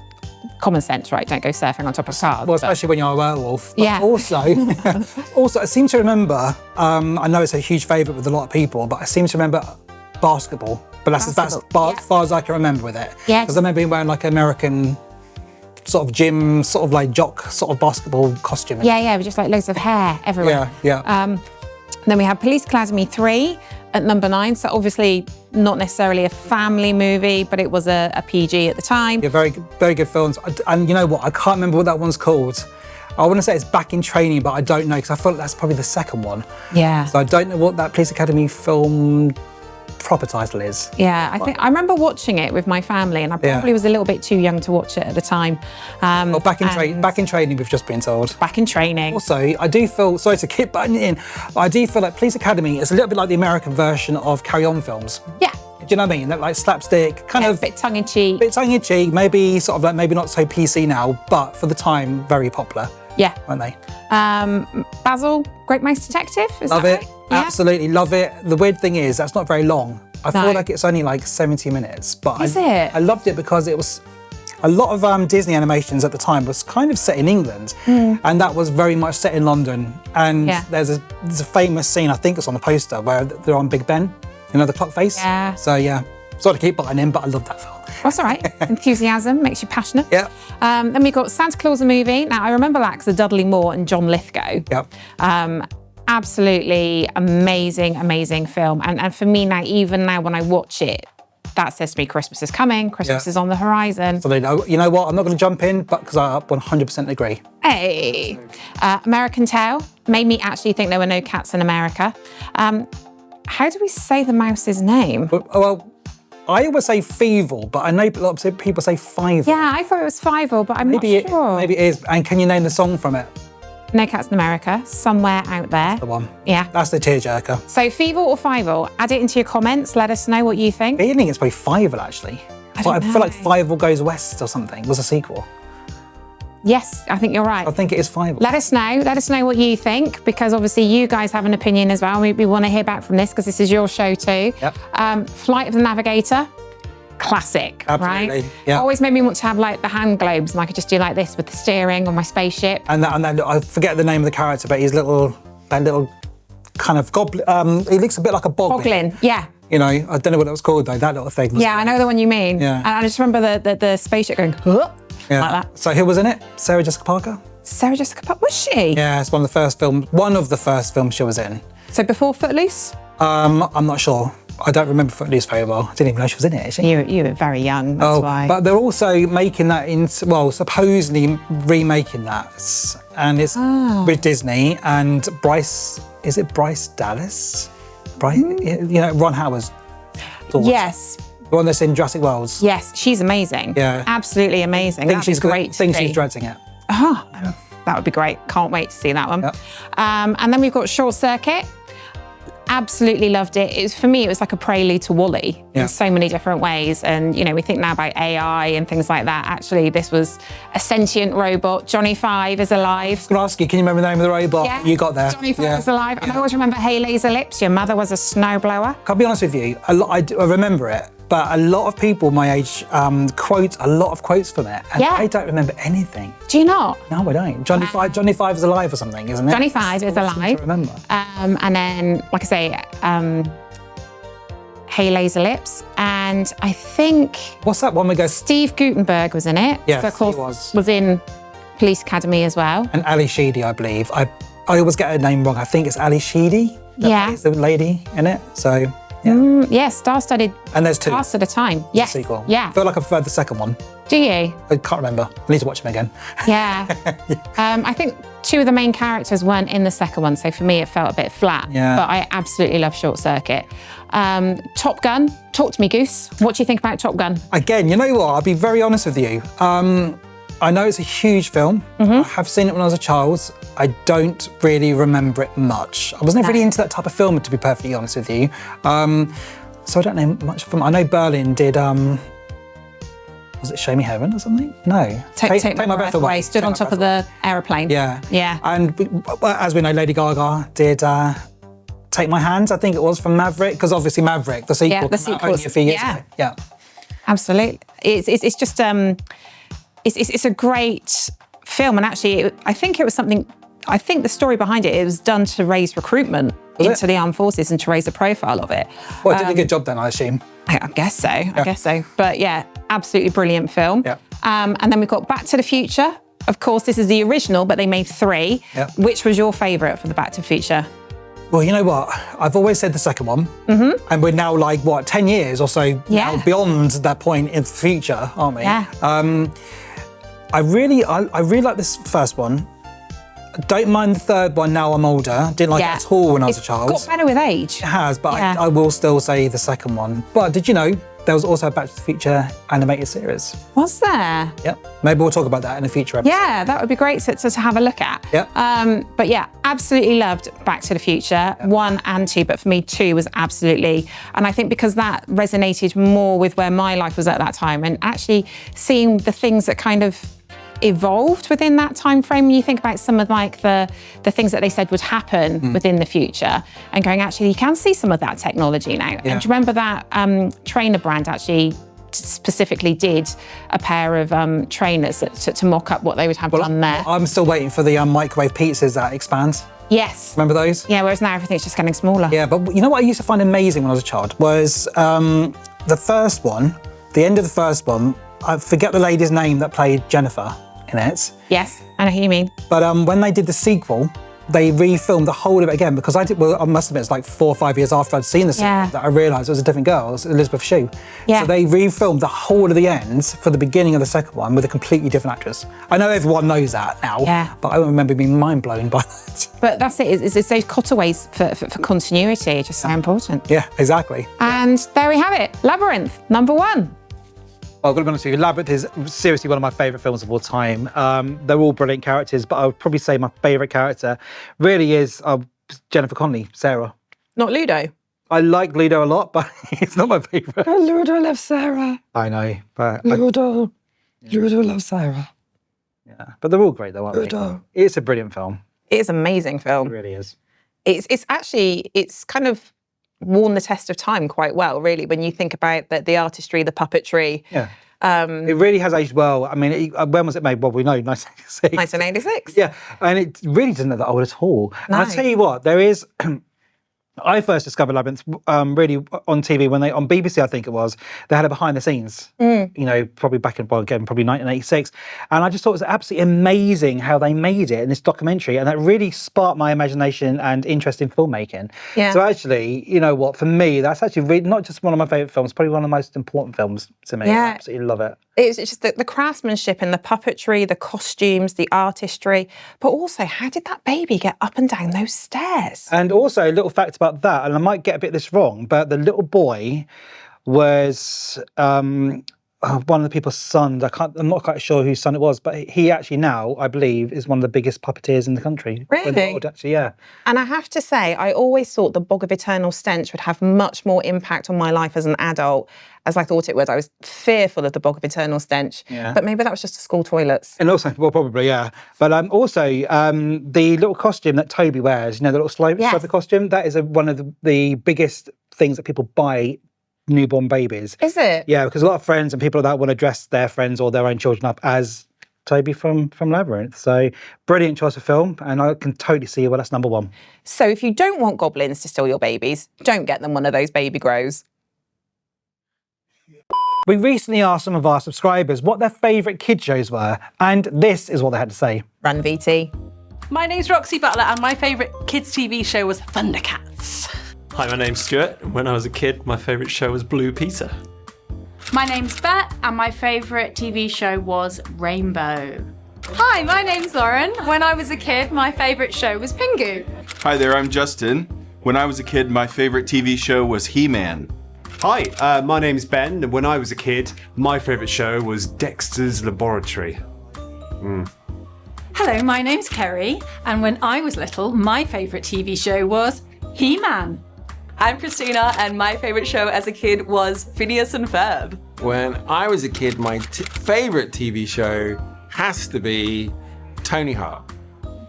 common sense, right? Don't go surfing on top of cars. Well, especially when you're a werewolf. But yeah. Also, I seem to remember, I know it's a huge favourite with a lot of people, but I seem to remember basketball. But that's as far as I can remember with it. Yeah. Because I remember being wearing like American sort of gym, sort of like jock, sort of basketball costume. Yeah, with just like loads of hair everywhere. Yeah. Then we have Police Academy 3 at number 9. So obviously not necessarily a family movie, but it was a PG at the time. Yeah, very good films. And you know what? I can't remember what that one's called. I want to say it's Back in Training, but I don't know because I feel like that's probably the second one. Yeah. So I don't know what that Police Academy film proper title is. Yeah, I remember watching it with my family, and I probably was a little bit too young to watch it at the time. Back in Training, we've just been told. Back in Training. Also, I do feel, sorry to keep butting it in, but I do feel like Police Academy is a little bit like the American version of Carry On films. Yeah. Do you know what I mean? That like slapstick, kind of a bit tongue in cheek. Maybe sort of like maybe not so PC now, but for the time, very popular. Yeah. Weren't they? Basil, Great Mouse Detective. Love it. Right? Yeah. Absolutely love it. The weird thing is that's not very long. I feel like it's only like 70 minutes, but I loved it because it was a lot of Disney animations at the time was kind of set in England, and that was very much set in London. And there's a famous scene, I think it's on the poster, where they're on Big Ben, you know, the clock face. Yeah. So yeah, sort of keep butting in, but I love that film. That's all right. Enthusiasm makes you passionate. Yeah. Then we got Santa Claus the movie. Now I remember that because of Dudley Moore and John Lithgow. Yep. Absolutely amazing film. And for me now, even now when I watch it, that says to me Christmas is coming, Christmas is on the horizon. So they know, you know what, I'm not going to jump in, but because I 100% agree. Hey. American Tail made me actually think there were no cats in America. How do we say the mouse's name? Well, I always say Fievel, but I know a lot of people say Fivel. Yeah, I thought it was Fievel, but I'm not sure. Maybe it is. And can you name the song from it? No Cats in America, Somewhere Out There. That's the one. Yeah. That's the tearjerker. So Fievel or Fivel? Add it into your comments. Let us know what you think. I think it's probably Fivel, actually. I feel like Fivel Goes West or something was a sequel. Yes, I think you're right. I think it is Fivel. Let us know. Let us know what you think, because obviously you guys have an opinion as well. We want to hear back from this because this is your show too. Yep. Flight of the Navigator. Classic, absolutely, right? Yeah. Always made me want to have like the hand globes, and I could just do like this with the steering on my spaceship. And then I forget the name of the character, but he's that little kind of goblin. He looks a bit like a boglin. Yeah. You know, I don't know what it was called though. That little thing. Yeah, I know the one you mean. Yeah. And I just remember the spaceship going like that. So who was in it? Sarah Jessica Parker. Sarah Jessica Parker, was she? Yeah, it's one of the first films she was in. So before Footloose? I'm not sure. I don't remember Footloose very well. I didn't even know she was in it, is she? You were very young, that's why. But they're also making that into, well, supposedly remaking that. And it's with Disney and Bryce, is it Bryce Dallas? You know, Ron Howard's daughter. Yes. The one that's in Jurassic World. Yes, she's amazing. Yeah. Absolutely amazing. I think she's great. I think she's directing it. That would be great. Can't wait to see that one. Yep. And then we've got Short Circuit. Absolutely loved it. For me, it was like a prelude to WALL-E in so many different ways. And, you know, we think now about AI and things like that. Actually, this was a sentient robot. Johnny Five is alive. I was going to ask you, can you remember the name of the robot? Yeah. You got there. Johnny Five is alive. And I always remember Hey Laser Lips, your mother was a snowblower. I'll be honest with you, I remember it, but a lot of people my age quote a lot of quotes from it, and I don't remember anything. Do you not? No, I don't. Johnny Five is alive or something, isn't it? Johnny Five is alive. I remember. And then, like I say, Hey Laser Lips, and I think What's that one we go? Steve Guttenberg was in it. Yes, so of course, he was in Police Academy as well. And Ali Sheedy, I believe. I always get her name wrong. I think it's Ali Sheedy. That plays the lady in it. So. Yeah. Star-studded. And there's two. Cast at a time. Yes. Sequel. Yeah. I feel like I preferred the second one. Do you? I can't remember. I need to watch them again. Yeah. I think two of the main characters weren't in the second one, so for me it felt a bit flat. Yeah. But I absolutely love Short Circuit. Top Gun. Talk to me, Goose. What do you think about Top Gun? Again, you know what? I'll be very honest with you. I know it's a huge film. I have seen it when I was a child. I don't really remember it much. I wasn't really into that type of film, to be perfectly honest with you. So I don't know much from. I know Berlin did. Was it Show Me Heaven or something? No. Take My Breath Away. Stood on top of the aeroplane. Yeah. Yeah. And as we know, Lady Gaga did Take My Hand. I think it was from Maverick, because obviously Maverick, the sequel, came out only a few years ago. Yeah. Absolutely. It's just it's a great film, and actually I think it was something. I think the story behind it was done to raise recruitment into the armed forces and to raise the profile of it. Well, it did a good job then, I assume. I guess so. I guess so. But yeah, absolutely brilliant film. Yeah. And then we've got Back to the Future. Of course, this is the original, but they made 3. Yeah. Which was your favourite for the Back to the Future? Well, you know what? I've always said the second one. And we're now 10 years or so now beyond that point in the future, aren't we? Yeah. I really like this first one. Don't mind the third one now I'm older. Didn't like it at all when I was a child. It's got better with age. It has, but I will still say the second one. But did you know there was also a Back to the Future animated series? Was there? Yep. Maybe we'll talk about that in a future episode. Yeah, that would be great to have a look at. Yep. But yeah, absolutely loved Back to the Future, 1 and 2, but for me 2 was absolutely, and I think because that resonated more with where my life was at that time, and actually seeing the things that kind of evolved within that time frame. You think about some of the things that they said would happen within the future, and going, actually you can see some of that technology now. And do you remember that trainer brand actually specifically did a pair of trainers to mock up what they would have done there? I'm still waiting for the microwave pizzas that expand. Yes. Remember those? Yeah, whereas now everything's just getting smaller. Yeah, but you know what I used to find amazing when I was a child was the first one, the end of the first one, I forget the lady's name that played Jennifer in it. Yes, I know who you mean. But when they did the sequel, they refilmed the whole of it again, because I must admit, it's like 4 or 5 years after I'd seen the sequel that I realised it was a different girl. It was Elizabeth Shue. Yeah. So they refilmed the whole of the ends for the beginning of the second one with a completely different actress. I know everyone knows that now, but I remember being mind blown by that. But that's it, it's those cutaways for continuity, just so important. Yeah, exactly. And there we have it, Labyrinth, number 1. Well, I've got to be honest with you, Labyrinth is seriously one of my favourite films of all time. They're all brilliant characters, but I would probably say my favourite character really is Jennifer Connelly, Sarah. Not Ludo? I like Ludo a lot, but it's not my favourite. Oh, Ludo loves Sarah. I know, but... Ludo loves Sarah. Yeah, but they're all great though, aren't they? It's a brilliant film. It is an amazing film. It really is. It's kind of worn the test of time quite well, really, when you think about the artistry, the puppetry. Yeah. It really has aged well. I mean, when was it made? Well, we know, 1986. 1986. Yeah, and it really doesn't look that old at all. No. And I'll tell you what, there is I first discovered Labyrinth really on TV when on BBC, I think it was, they had a behind the scenes, probably back in, probably 1986. And I just thought it was absolutely amazing how they made it in this documentary. And that really sparked my imagination and interest in filmmaking. Yeah. So actually, you know what, for me, that's actually really not just one of my favourite films, probably one of the most important films to me. Yeah. I absolutely love it. It's just the craftsmanship and the puppetry, the costumes, the artistry, but also how did that baby get up and down those stairs? And also, a little fact about that, and I might get a bit of this wrong, but the little boy was one of the people's sons. I'm not quite sure whose son it was, but he actually now, I believe, is one of the biggest puppeteers in the country. Really? In the world, actually, yeah. And I have to say, I always thought the Bog of Eternal Stench would have much more impact on my life as an adult as I thought it would. I was fearful of the Bog of Eternal Stench, but maybe that was just the school toilets. And also, well, probably, yeah. But also, the little costume that Toby wears, the little sloper costume, that is one of the biggest things that people buy newborn babies. Is it? Yeah, because a lot of friends and people like that want to dress their friends or their own children up as Toby from Labyrinth. So brilliant choice of film, and I can totally see why that's number one. So if you don't want goblins to steal your babies, don't get them one of those baby grows. We recently asked some of our subscribers what their favourite kid shows were, and this is what they had to say. Run, VT. My name's Roxy Butler, and my favourite kids' TV show was Thundercats. Hi, my name's Stuart. When I was a kid, my favourite show was Blue Peter. My name's Bet, and my favourite TV show was Rainbow. Hi, my name's Lauren. When I was a kid, my favourite show was Pingu. Hi there, I'm Justin. When I was a kid, my favourite TV show was He-Man. Hi, my name's Ben. When I was a kid, my favourite show was Dexter's Laboratory. Hello, my name's Kerry, and when I was little, my favourite TV show was He-Man. I'm Christina, and my favourite show as a kid was Phineas and Ferb. When I was a kid, my favourite TV show has to be Tony Hart.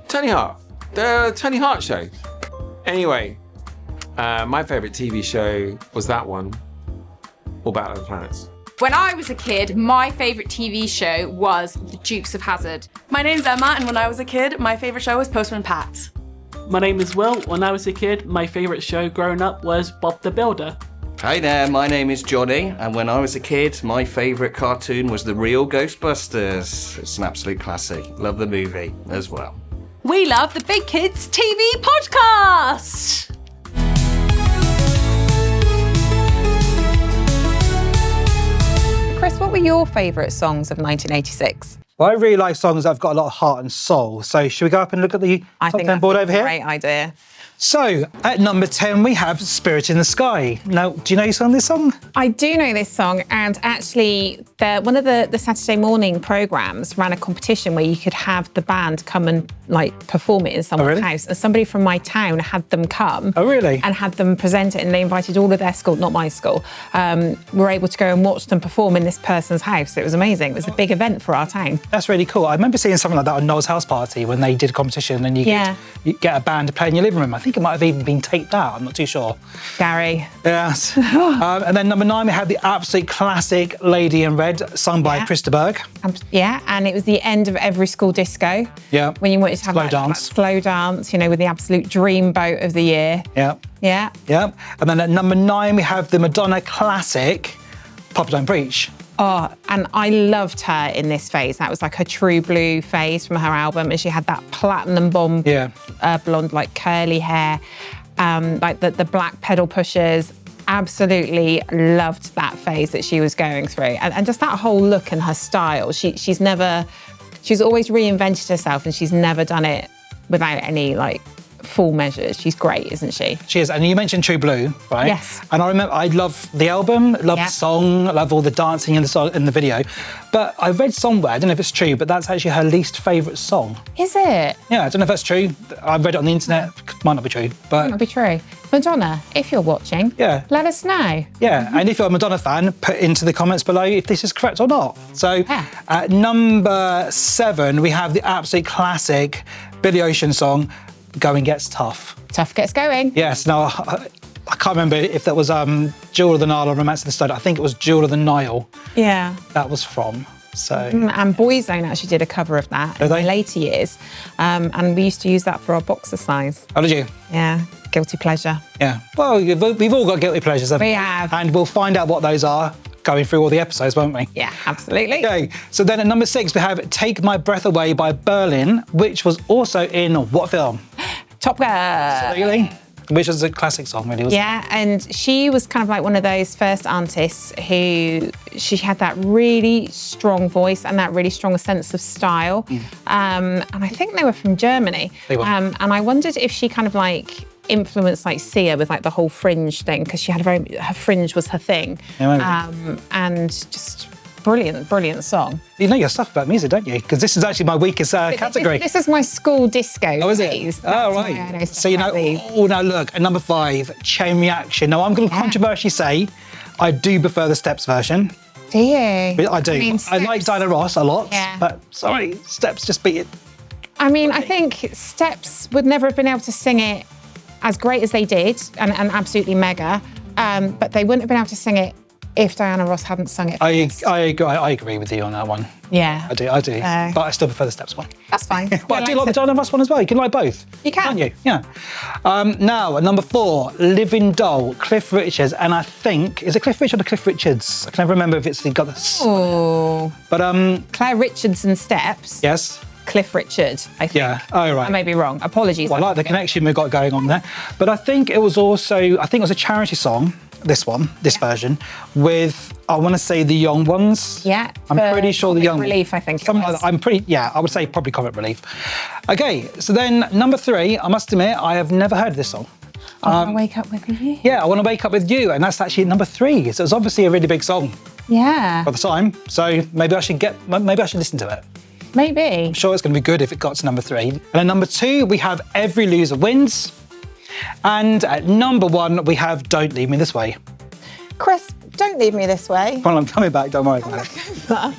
Tony Hart, the Tony Hart Show. Anyway, my favourite TV show was that one, or Battle of the Planets. When I was a kid, my favourite TV show was The Dukes of Hazzard. My name's Emma, and when I was a kid, my favourite show was Postman Pat. My name is Will. When I was a kid, my favourite show growing up was Bob the Builder. Hi there, my name is Johnny, and when I was a kid, my favourite cartoon was The Real Ghostbusters. It's an absolute classic. Love the movie as well. We love the Big Kids TV podcast! Chris, what were your favourite songs of 1986? Well, I really like songs that have got a lot of heart and soul. So should we go up and look at the top 10 board over here? Great idea. So, at number 10, we have Spirit in the Sky. Now, do you know you sung this song? I do know this song, and actually, one of the Saturday morning programmes ran a competition where you could have the band come and perform it in someone's house. And somebody from my town had them come. Oh, really? And had them present it, and they invited all of their school, not my school, were able to go and watch them perform in this person's house. It was amazing. It was a big event for our town. That's really cool. I remember seeing something like that on Noel's house party when they did a competition and you get a band to play in your living room. I think it might have even been taped out, I'm not too sure. Gary. Yes. And then number 9, we have the absolute classic Lady in Red, sung by Krista Berg. And it was the end of every school disco. Yeah. When you wanted to have that slow dance, with the absolute dream boat of the year. Yeah. Yeah. Yeah. And then at number 9, we have the Madonna classic, Papa Don't Preach. Oh, and I loved her in this phase. That was like her True Blue phase from her album, and she had that platinum bomb blonde, curly hair, the black pedal pushers. Absolutely loved that phase that she was going through, and just that whole look and her style. She's always reinvented herself, and she's never done it without any full measures. She's great, isn't she? She is. And you mentioned True Blue, right? Yes. And I remember I love the album, love the song, love all the dancing in the song in the video. But I read somewhere, I don't know if it's true, but that's actually her least favourite song. Is it? Yeah, I don't know if that's true. I read it on the internet. Might not be true, but might not be true. Madonna, if you're watching, let us know. Yeah, and if you're a Madonna fan, put into the comments below if this is correct or not. So at number 7, we have the absolute classic Billy Ocean song, Going Gets Tough. Tough Gets Going. Yes, now I can't remember if that was Jewel of the Nile or Romance of the Stone. I think it was Jewel of the Nile. Yeah. That was from. So. And Boyzone actually did a cover of that in the later years. And we used to use that for our boxer size. Oh, did you? Yeah. Guilty pleasure. Yeah. Well, we've all got guilty pleasures, haven't we? We have. And we'll find out what those are going through all the episodes, won't we? Yeah, absolutely. Okay, so then at number 6, we have Take My Breath Away by Berlin, which was also in what film? Top Gun. Absolutely. Which was a classic song, really, wasn't Yeah, and she was kind of like one of those first artists who she had that really strong voice and that really strong sense of style. And I think they were from Germany. They were. And I wondered if she kind of like influenced like Sia with like the whole fringe thing, because she had her fringe was her thing. Yeah, and just brilliant song. You know your stuff about music, don't you? Because this is actually my weakest category. This is my school disco. Oh, is it? phase. Oh, That's right. why I know So, you know, stuff like these. oh, now look, at number 5, Chain Reaction. Now, I'm going to controversially say I do prefer the Steps version. Do you? But I do. mean, I like Diana Ross a lot, Yeah. but sorry, Steps just beat it. I mean, I think Steps would never have been able to sing it as great as they did, and absolutely mega, but they wouldn't have been able to sing it if Diana Ross hadn't sung it. I agree with you on that one. Yeah. I do. But I still prefer the Steps one. That's fine. But I do like the Diana Ross one as well. You can like both. You can. Can't you? Yeah. Now, at number 4, Living Doll, Cliff Richards. And I think, is it Cliff Richards or Cliff Richards? I can never remember if it's got this. Oh. But, Claire Richards and Steps. yes. Cliff Richard, I think. Yeah. Oh, right. I may be wrong. Apologies. Well, I like the connection we've got going on there. But I think it was a charity song, this version, with, I want to say, the Young Ones. Yeah. I'm pretty sure the Young Relief, I think. Something like that. I would say probably Comic Relief. Okay, so then number 3, I must admit, I have never heard this song. I Want to Wake Up With You? Yeah, I Want to Wake Up With You, and that's actually number 3. So it's obviously a really big song Yeah. at the time. So maybe I should listen to it. Maybe. I'm sure it's going to be good if it got to number 3. And at number 2, we have Every Loser Wins. And at number 1, we have Don't Leave Me This Way. Chris, don't leave me this way. Well, I'm coming back, don't worry about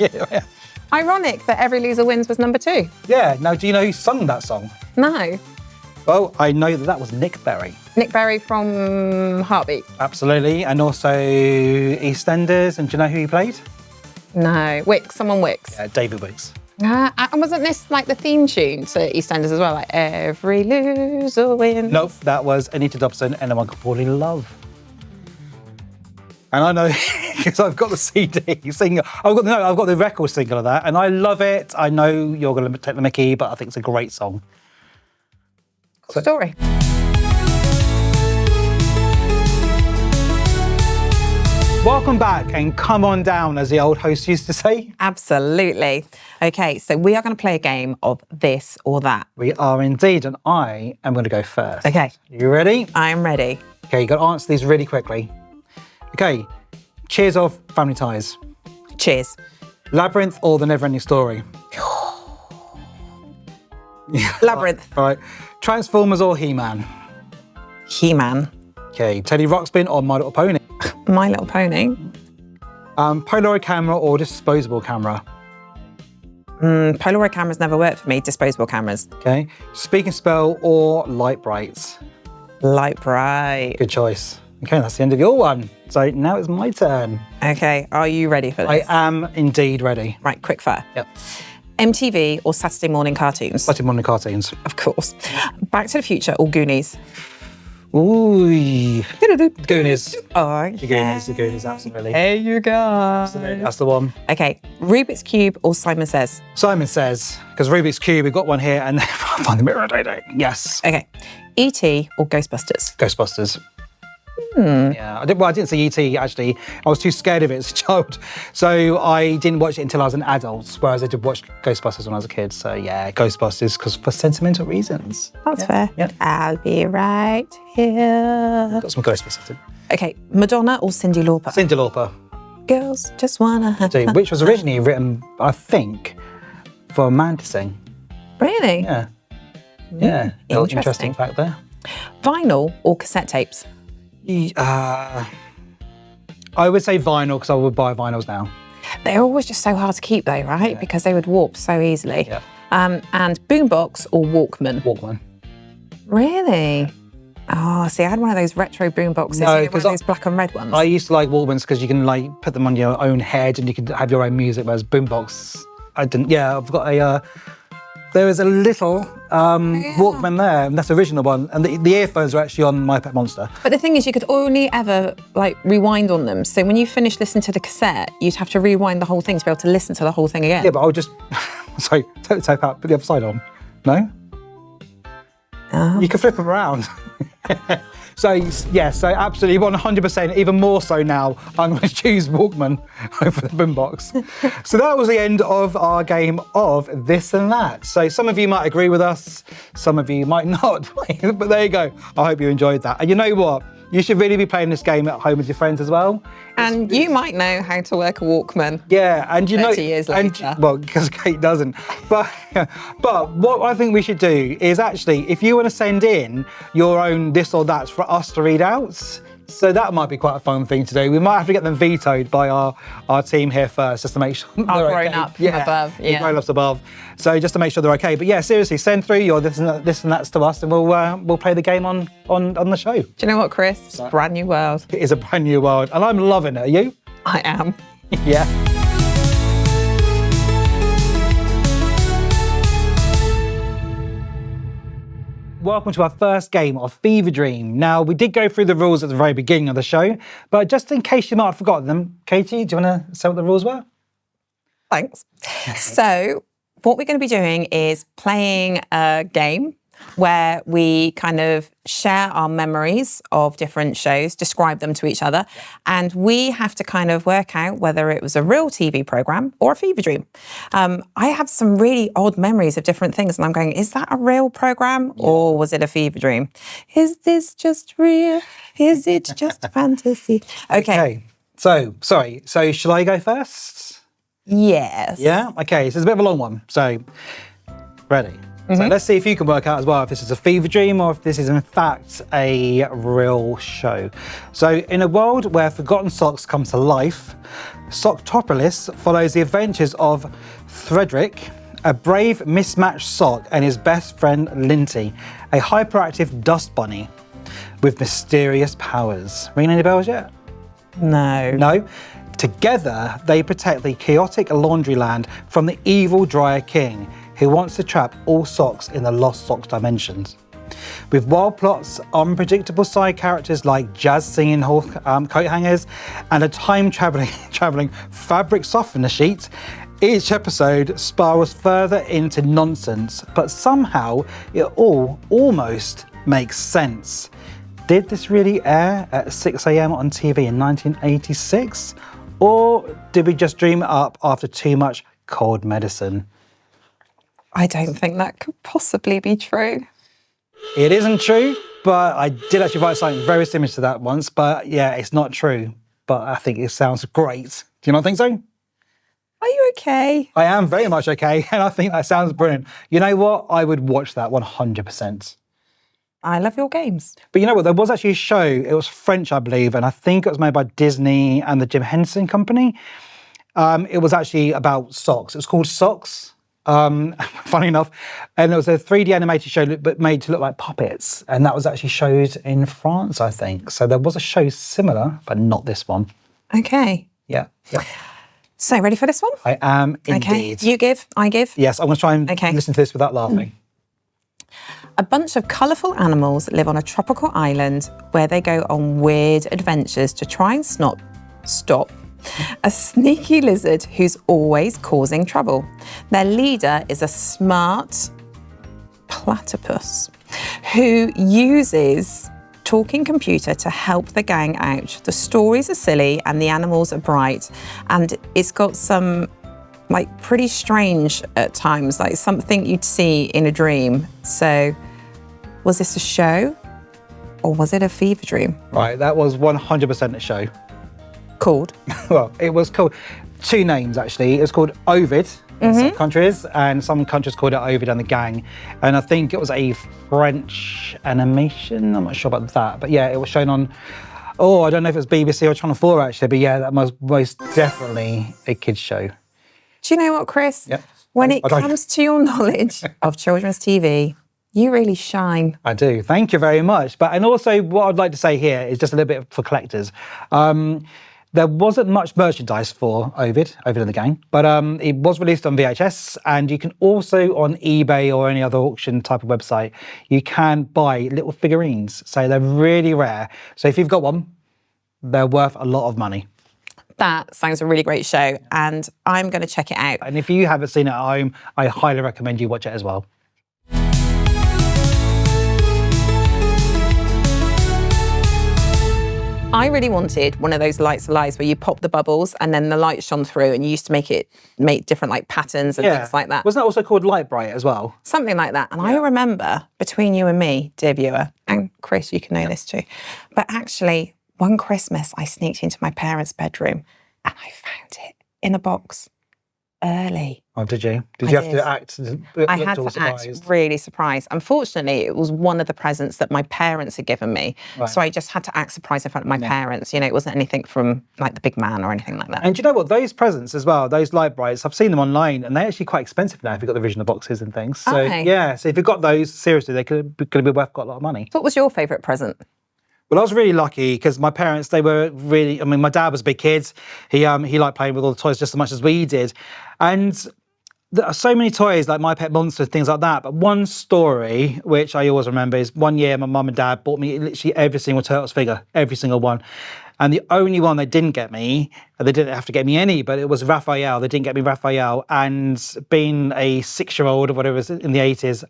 it. Yeah. Ironic that Every Loser Wins was number 2. Yeah, now do you know who sung that song? No. Well, I know that was Nick Berry. Nick Berry from Heartbeat. Absolutely, and also EastEnders, and do you know who he played? No. Wicks, someone Wicks. Yeah, David Wicks. And wasn't this like the theme tune to EastEnders as well? Like Every Loser Wins? Nope, that was Anita Dobson, Anyone Could Fall in Love. And I know, because I've got the CD single, I've got the record single of that, and I love it. I know you're going to take the mickey, but I think it's a great song. Cool story. Welcome back, and come on down, as the old host used to say. Absolutely. Okay, so we are going to play a game of this or that. We are indeed, and I am going to go first. Okay. You ready? I am ready. Okay, you got to answer these really quickly. Okay, Cheers or Family Ties? Cheers. Labyrinth or The Neverending Story? Labyrinth. All right. Transformers or He-Man? He-Man. Okay, Teddy Ruxpin or My Little Pony? My Little Pony. Polaroid camera or disposable camera? Polaroid cameras never worked for me. Disposable cameras. Okay. Speak and Spell or Light Brights? Light Bright. Good choice. Okay, that's the end of your one. So now it's my turn. Okay, are you ready for this? I am indeed ready. Right, quick fire. Yep. MTV or Saturday morning cartoons? Saturday morning cartoons. Of course. Back to the Future or Goonies? Ooh. Goonies. Oh, The Goonies, absolutely. Hey, you guys. Absolutely. That's the one. Okay, Rubik's Cube or Simon Says? Simon Says, because Rubik's Cube, we've got one here, and find the mirror, don't I? Yes. Okay, E.T. or Ghostbusters? Ghostbusters. Yeah, I didn't see E.T. actually. I was too scared of it as a child, so I didn't watch it until I was an adult. Whereas I did watch Ghostbusters when I was a kid. So yeah, Ghostbusters, because for sentimental reasons. That's fair. Yep. I'll be right here. Got some Ghostbusters. Okay, Madonna or Cyndi Lauper? Cyndi Lauper. Girls just wanna. Which was originally written, I think, for a man to sing. Really? Yeah. Yeah. Interesting fact there. Vinyl or cassette tapes? I would say vinyl, because I would buy vinyls now. They're always just so hard to keep though, right? Yeah. Because they would warp so easily. Yeah. And boombox or Walkman? Walkman. Really? Oh, see, I had one of those retro boomboxes. No, one of those black and red ones. I used to like Walkmans because you can like put them on your own head and you can have your own music, whereas boombox, I didn't. Yeah, I've got a There is a little Walkman there, and that's the original one. And the earphones are actually on My Pet Monster. But the thing is, you could only ever rewind on them. So when you finish listening to the cassette, you'd have to rewind the whole thing to be able to listen to the whole thing again. Yeah, but I'll just, sorry, take the tape out, put the other side on. No? You can flip them around. So absolutely 100%, even more so now, I'm going to choose Walkman over the boombox. So that was the end of our game of This and That. So some of you might agree with us, some of you might not, but there you go. I hope you enjoyed that. And you know what? You should really be playing this game at home with your friends as well. And you might know how to work a Walkman. Yeah, and 30 years later. Well, because Kate doesn't. But what I think we should do is actually, if you want to send in your own this or that's for us to read out, so that might be quite a fun thing to do. We might have to get them vetoed by our team here first, just to make sure Our they're grown okay. up from above. Yeah. Grown-ups above. So just to make sure they're okay. But yeah, seriously, send through your this and that's to us, and we'll play the game on the show. Do you know what, Chris? It's a brand new world. It is a brand new world, and I'm loving it. Are you? I am. Yeah. Welcome to our first game of Fever Dream. Now, we did go through the rules at the very beginning of the show, but just in case you might have forgotten them, Katie, do you want to say what the rules were? Thanks. So what we're going to be doing is playing a game where we kind of share our memories of different shows, describe them to each other, and we have to kind of work out whether it was a real TV programme or a fever dream. I have some really odd memories of different things, and I'm going, is that a real programme or was it a fever dream? Is this just real? Is it just fantasy? Okay. So shall I go first? Yes. Yeah? Okay, so it's a bit of a long one. So, ready? So let's see if you can work out as well if this is a fever dream or if this is in fact a real show. So in a world where forgotten socks come to life, Socktopolis follows the adventures of Frederick, a brave mismatched sock, and his best friend Linty, a hyperactive dust bunny with mysterious powers. Ringing any bells yet? No. No? Together, they protect the chaotic Laundryland from the evil Dryer King, who wants to trap all socks in the Lost Socks dimensions. With wild plots, unpredictable side characters like jazz singing coat hangers, and a time-traveling fabric softener sheet, each episode spirals further into nonsense, but somehow it all almost makes sense. Did this really air at 6 a.m. on TV in 1986? Or did we just dream it up after too much cold medicine? I don't think that could possibly be true. It isn't true, but I did actually write something very similar to that once, but yeah, it's not true. But I think it sounds great. Do you not think so? Are you okay? I am very much okay, and I think that sounds brilliant. You know what? I would watch that 100%. I love your games. But you know what? There was actually a show, it was French, I believe, and I think it was made by Disney and the Jim Henson Company. It was actually about socks. It was called Socks. Funny enough, and it was a 3D animated show but made to look like puppets, and that was actually showed in France, I think. So there was a show similar, but not this one. Okay. Yeah. So ready for this one? I am indeed. Okay. You give, I give. Yes, I'm going to try and listen to this without laughing. A bunch of colourful animals live on a tropical island where they go on weird adventures to try and stop a sneaky lizard who's always causing trouble. Their leader is a smart platypus who uses talking computer to help the gang out. The stories are silly and the animals are bright, and it's got some pretty strange at times, like something you'd see in a dream. So was this a show or was it a fever dream? Right, that was 100% a show. Called? Well, it was called two names actually. It was called Ovid in some countries, and some countries called it Ovid and the Gang. And I think it was a French animation. I'm not sure about that, but yeah, it was shown on. I don't know if it was BBC or Channel 4 actually, but yeah, that was most definitely a kids show. Do you know what, Chris? Yep. When it comes to your knowledge of children's TV, you really shine. I do. Thank you very much. And also what I'd like to say here is just a little bit for collectors. There wasn't much merchandise for Ovid in the game, but it was released on VHS, and you can also on eBay or any other auction type of website, you can buy little figurines. So they're really rare. So if you've got one, they're worth a lot of money. That sounds a really great show, and I'm going to check it out. And if you haven't seen it at home, I highly recommend you watch it as well. I really wanted one of those lights of lights where you pop the bubbles and then the light shone through, and you used to make different like patterns and things like that. Wasn't that also called Light Bright as well? Something like that. And I remember, between you and me, dear viewer, and Chris, you can know this too, but actually one Christmas I sneaked into my parents' bedroom and I found it in a box early. Oh, did you? Did you have to act? I had to act really surprised. Unfortunately, it was one of the presents that my parents had given me. Right. So I just had to act surprised in front of my parents. You know, it wasn't anything from like the big man or anything like that. And do you know what? Those presents as well, those Light Brights, I've seen them online and they're actually quite expensive now if you've got the original boxes and things. So yeah, so if you've got those, seriously, they could be worth quite a lot of money. What was your favourite present? Well, I was really lucky because my parents, they were really, I mean, my dad was a big kid. He liked playing with all the toys just as much as we did. And there are so many toys like My Pet Monster, things like that. But one story, which I always remember, is one year my mum and dad bought me literally every single Turtles figure, every single one. And the only one they didn't get me, they didn't have to get me any, but it was Raphael. They didn't get me Raphael. And being a 6-year-old or whatever it was in the 80s,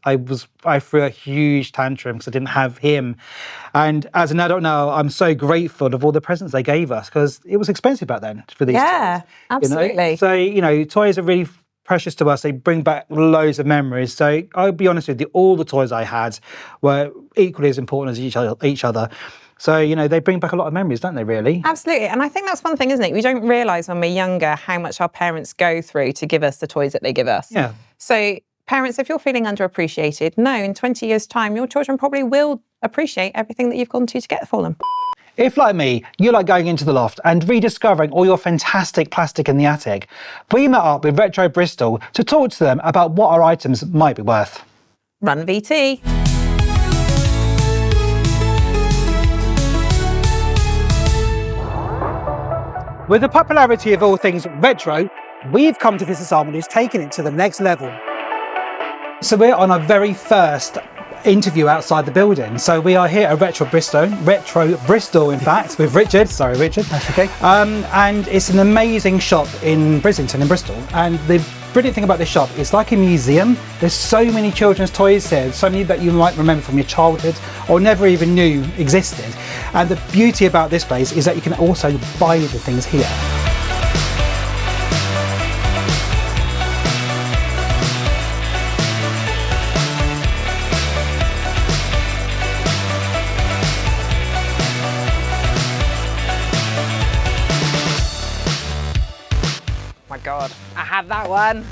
I threw a huge tantrum because I didn't have him. And as an adult now, I'm so grateful of all the presents they gave us because it was expensive back then for these toys. Absolutely. You know? So, you know, toys are really precious to us. They bring back loads of memories. So I'll be honest with you, all the toys I had were equally as important as each other. So, you know, they bring back a lot of memories, don't they, really? Absolutely. And I think that's one thing, isn't it? We don't realise when we're younger how much our parents go through to give us the toys that they give us. Yeah. So, parents, if you're feeling underappreciated, no, in 20 years' time, your children probably will appreciate everything that you've gone to get for them. If, like me, you like going into the loft and rediscovering all your fantastic plastic in the attic, we met up with Retro Bristol to talk to them about what our items might be worth. Run VT. With the popularity of all things retro, we've come to visit someone who's taken it to the next level. So we're on our very first interview outside the building. So we are here at Retro Bristol in fact, with Richard. Sorry, Richard. That's okay. And it's an amazing shop in Brislington in Bristol. And the brilliant thing about this shop, it's like a museum. There's so many children's toys here, so many that you might remember from your childhood or never even knew existed. And the beauty about this place is that you can also buy the things here. Oh my God, I had that one.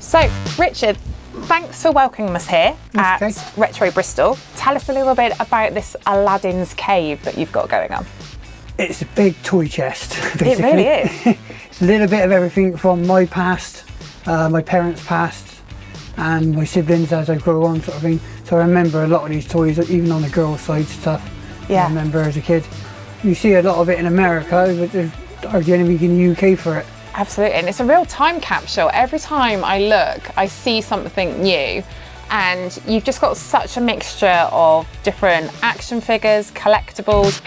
So, Richard, thanks for welcoming us here at Retro Bristol. Tell us a little bit about this Aladdin's Cave that you've got going on. It's a big toy chest, basically. It really is. It's a little bit of everything from my past, my parents' past, and my siblings as I grow on, sort of thing. So I remember a lot of these toys, even on the girls' side stuff. Yeah. I remember as a kid. You see a lot of it in America, but there's hardly anything in the UK for it. Absolutely, and it's a real time capsule. Every time I look, I see something new, and you've just got such a mixture of different action figures, collectibles.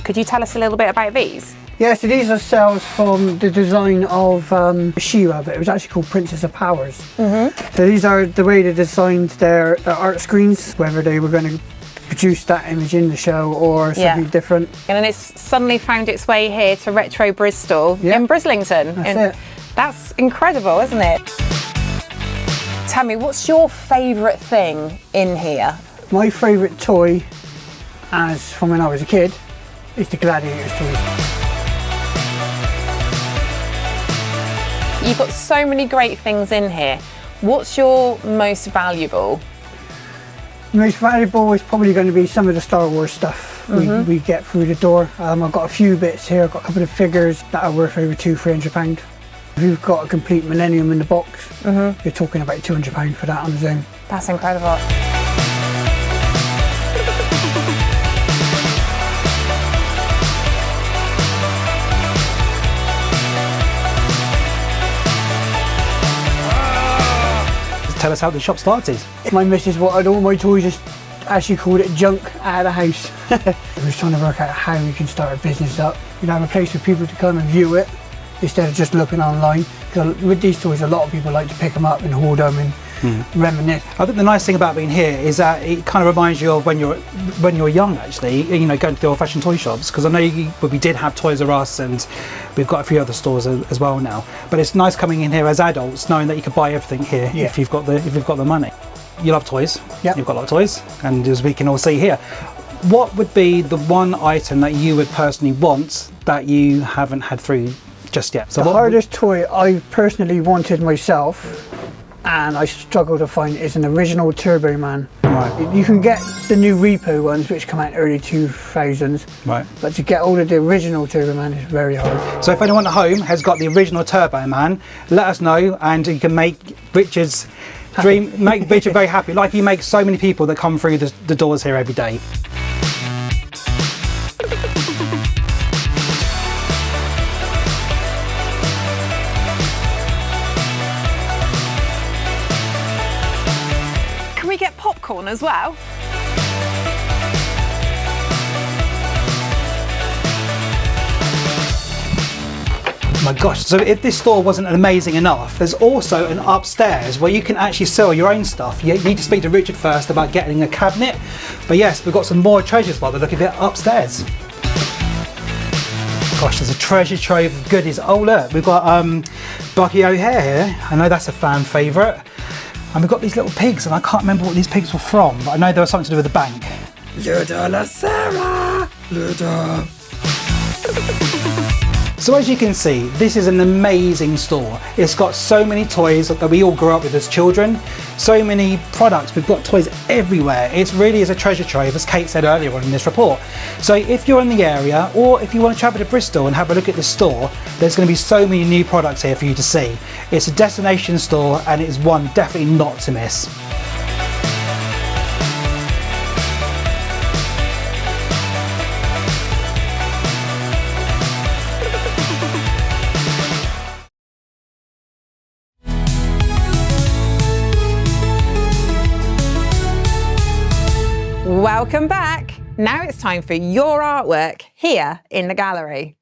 Could you tell us a little bit about these? Yeah, so these are cells from the design of She-Ra, but it was actually called Princess of Powers. Mm-hmm. So these are the way they designed their art screens, whether they were going to produce that image in the show or something different. And then it's suddenly found its way here to Retro Bristol in Brislington. That's it. That's incredible, isn't it? Tell me, what's your favourite thing in here? My favourite toy, as from when I was a kid, is the Gladiators toys. You've got so many great things in here. What's your most valuable? The most valuable is probably going to be some of the Star Wars stuff we get through the door. I've got a few bits here. I've got a couple of figures that are worth over £200-300. If you've got a complete Millennium in the box, you're talking about £200 for that on its own. That's incredible. Tell us how the shop started. My missus wanted all my toys, just as she called it, junk out of the house. We were trying to work out how we can start a business up. You know, have a place for people to come and view it instead of just looking online. Because with these toys, a lot of people like to pick them up and hoard them and reminisce. I think the nice thing about being here is that it kind of reminds you of when you're young, actually, you know, going to the old-fashioned toy shops, because I know we did have Toys R Us and we've got a few other stores as well now, but it's nice coming in here as adults knowing that you can buy everything here if you've got the money. You love toys. Yep. You've got a lot of toys, and as we can all see here, what would be the one item that you would personally want that you haven't had through just yet? So the hardest toy I personally wanted myself, and I struggle to find, is an original Turbo Man. Right. You can get the new Repo ones, which come out early 2000s. Right. But to get hold of the original Turbo Man is very hard. So if anyone at home has got the original Turbo Man, let us know, and you can make Richard's dream, make Richard very happy, like you make so many people that come through the doors here every day. Can we get popcorn as well? My gosh, so if this store wasn't amazing enough, there's also an upstairs where you can actually sell your own stuff. You need to speak to Richard first about getting a cabinet, but yes, we've got some more treasures by the look of it upstairs. Gosh, there's a treasure trove of goodies. Oh look, we've got Bucky O'Hare here. I know that's a fan favourite. And we've got these little pigs, and I can't remember what these pigs were from, but I know there was something to do with the bank. Luda la Sarah, Luda. So as you can see, this is an amazing store. It's got so many toys that we all grew up with as children, so many products, we've got toys everywhere. It really is a treasure trove, as Kate said earlier on in this report. So if you're in the area, or if you want to travel to Bristol and have a look at the store, there's going to be so many new products here for you to see. It's a destination store, and it is one definitely not to miss. Welcome back. Now it's time for your artwork here in the gallery.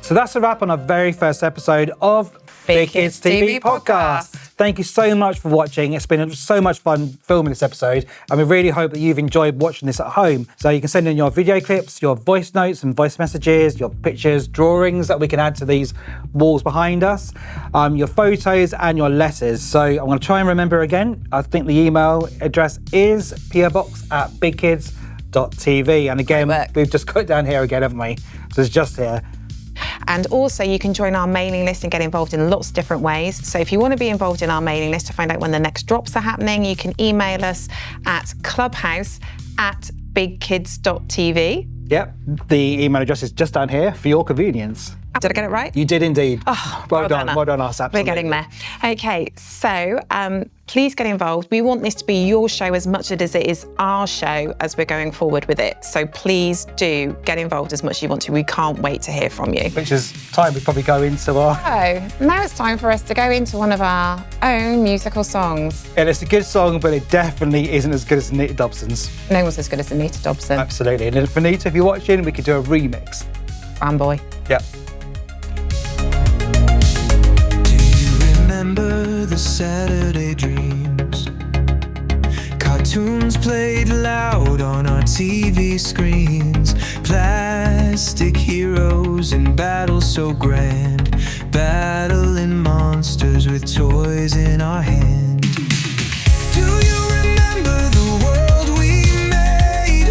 So that's a wrap on our very first episode of Big Kids TV Podcast. Thank you so much for watching. It's been so much fun filming this episode, and we really hope that you've enjoyed watching this at home. So you can send in your video clips, your voice notes and voice messages, your pictures, drawings that we can add to these walls behind us, your photos and your letters. So I'm going to try and remember again. I think the email address is PObox@bigkids.tv. And again, we've just got it down here again, haven't we? So it's just here. And also you can join our mailing list and get involved in lots of different ways. So if you want to be involved in our mailing list to find out when the next drops are happening, you can email us at clubhouse@bigkids.tv. Yep, the email address is just down here for your convenience. Did I get it right? You did indeed. Oh, well done us, absolutely. We're getting there. Okay, so please get involved. We want this to be your show as much as it is our show as we're going forward with it. So please do get involved as much as you want to. We can't wait to hear from you. Which is time we probably go into our... So now it's time for us to go into one of our own musical songs. And it's a good song, but it definitely isn't as good as Anita Dobson's. No one's as good as Anita Dobson. Absolutely. And for Anita, if you're watching, we could do a remix. Fanboy. Yep. Remember the Saturday dreams? Cartoons played loud on our TV screens. Plastic heroes in battle so grand, battling monsters with toys in our hand. Do you remember the world we made?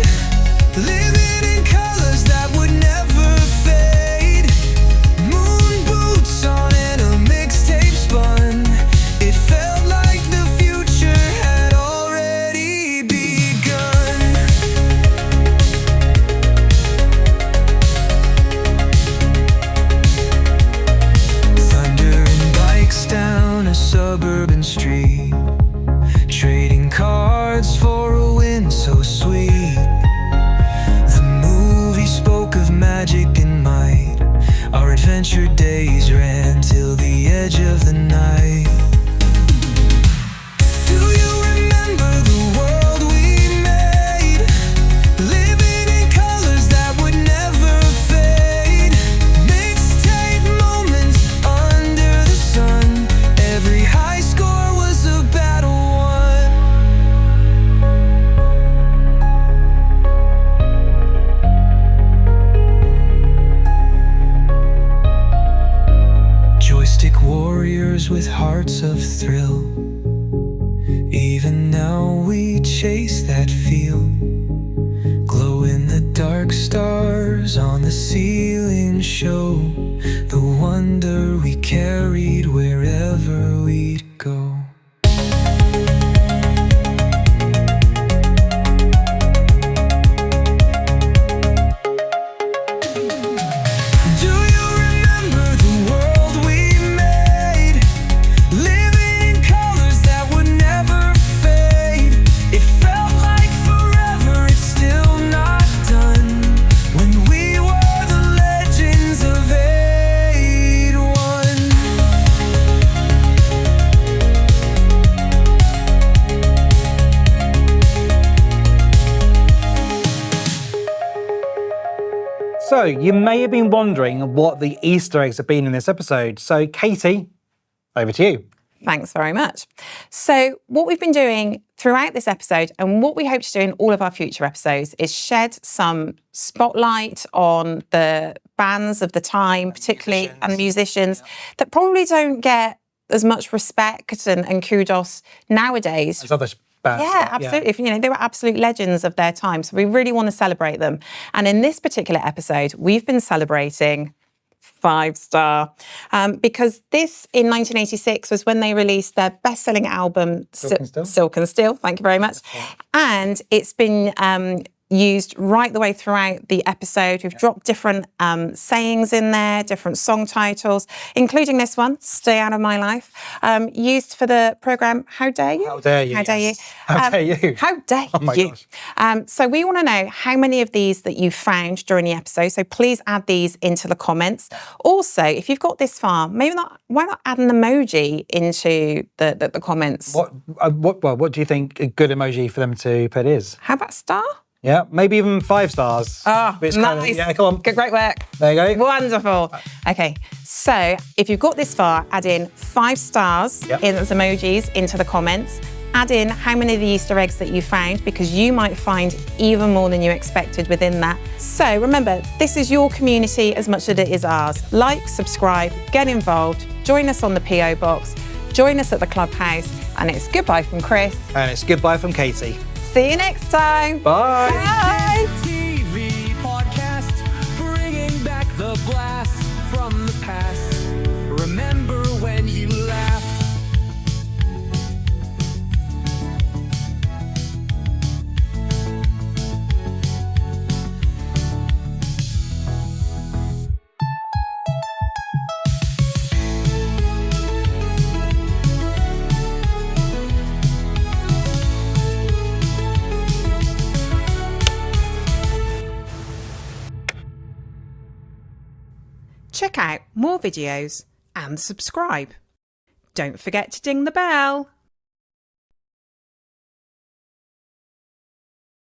Living in colors that would never fade. Moon boots on and a mixtape spun. It felt like the future had already begun. Thundering bikes down a suburban street, trading cards for a win so sweet. The movie spoke of magic and might. Our adventure days ran till the edge of the night. Do you remember the world we made? Living in colors that would never fade. Mixtape moments under the sun. Every high score was a battle won. Joystick warriors with hearts of thrill. Even now we chase that feel. Glow in the dark stars on the ceiling show the wonder we carried wherever we'd go. Do you remember the world we made? Living in colors that would never fade. It felt like forever, it's still not done. When we were the legends of 8-1. So, you may have been wondering what the Easter eggs have been in this episode. So, Katie, over to you. Thanks very much. So what we've been doing throughout this episode and what we hope to do in all of our future episodes is shed some spotlight on the bands of the time, particularly and musicians that probably don't get as much respect and kudos nowadays. As other bands. Yeah, absolutely. You know, they were absolute legends of their time. So we really want to celebrate them. And in this particular episode, we've been celebrating 5 Star, because this in 1986 was when they released their best-selling album Silk and Steel. Thank you very much. And it's been used right the way throughout the episode. We've dropped different sayings in there, different song titles, including this one, Stay Out of My Life, used for the programme How Dare You? How Dare You? How Dare You? How Dare You? How Dare Oh my You? gosh. So we want to know how many of these that you found during the episode. So please add these into the comments. Also, if you've got this far, why not add an emoji into the comments? What do you think a good emoji for them to put is? How about star? Yeah, maybe even 5 stars. Oh, It's nice. kind of- yeah, come on. Good, great work. There you go. Wonderful. Okay, so if you've got this far, add in 5 stars as emojis into the comments. Add in how many of the Easter eggs that you found, because you might find even more than you expected within that. So remember, this is your community as much as it is ours. Like, subscribe, get involved, join us on the PO Box, join us at the Clubhouse, and it's goodbye from Chris. And it's goodbye from Katie. See you next time. Bye. Bye. TV podcast, bringing back the blast from Check out more videos and subscribe. Don't forget to ding the bell.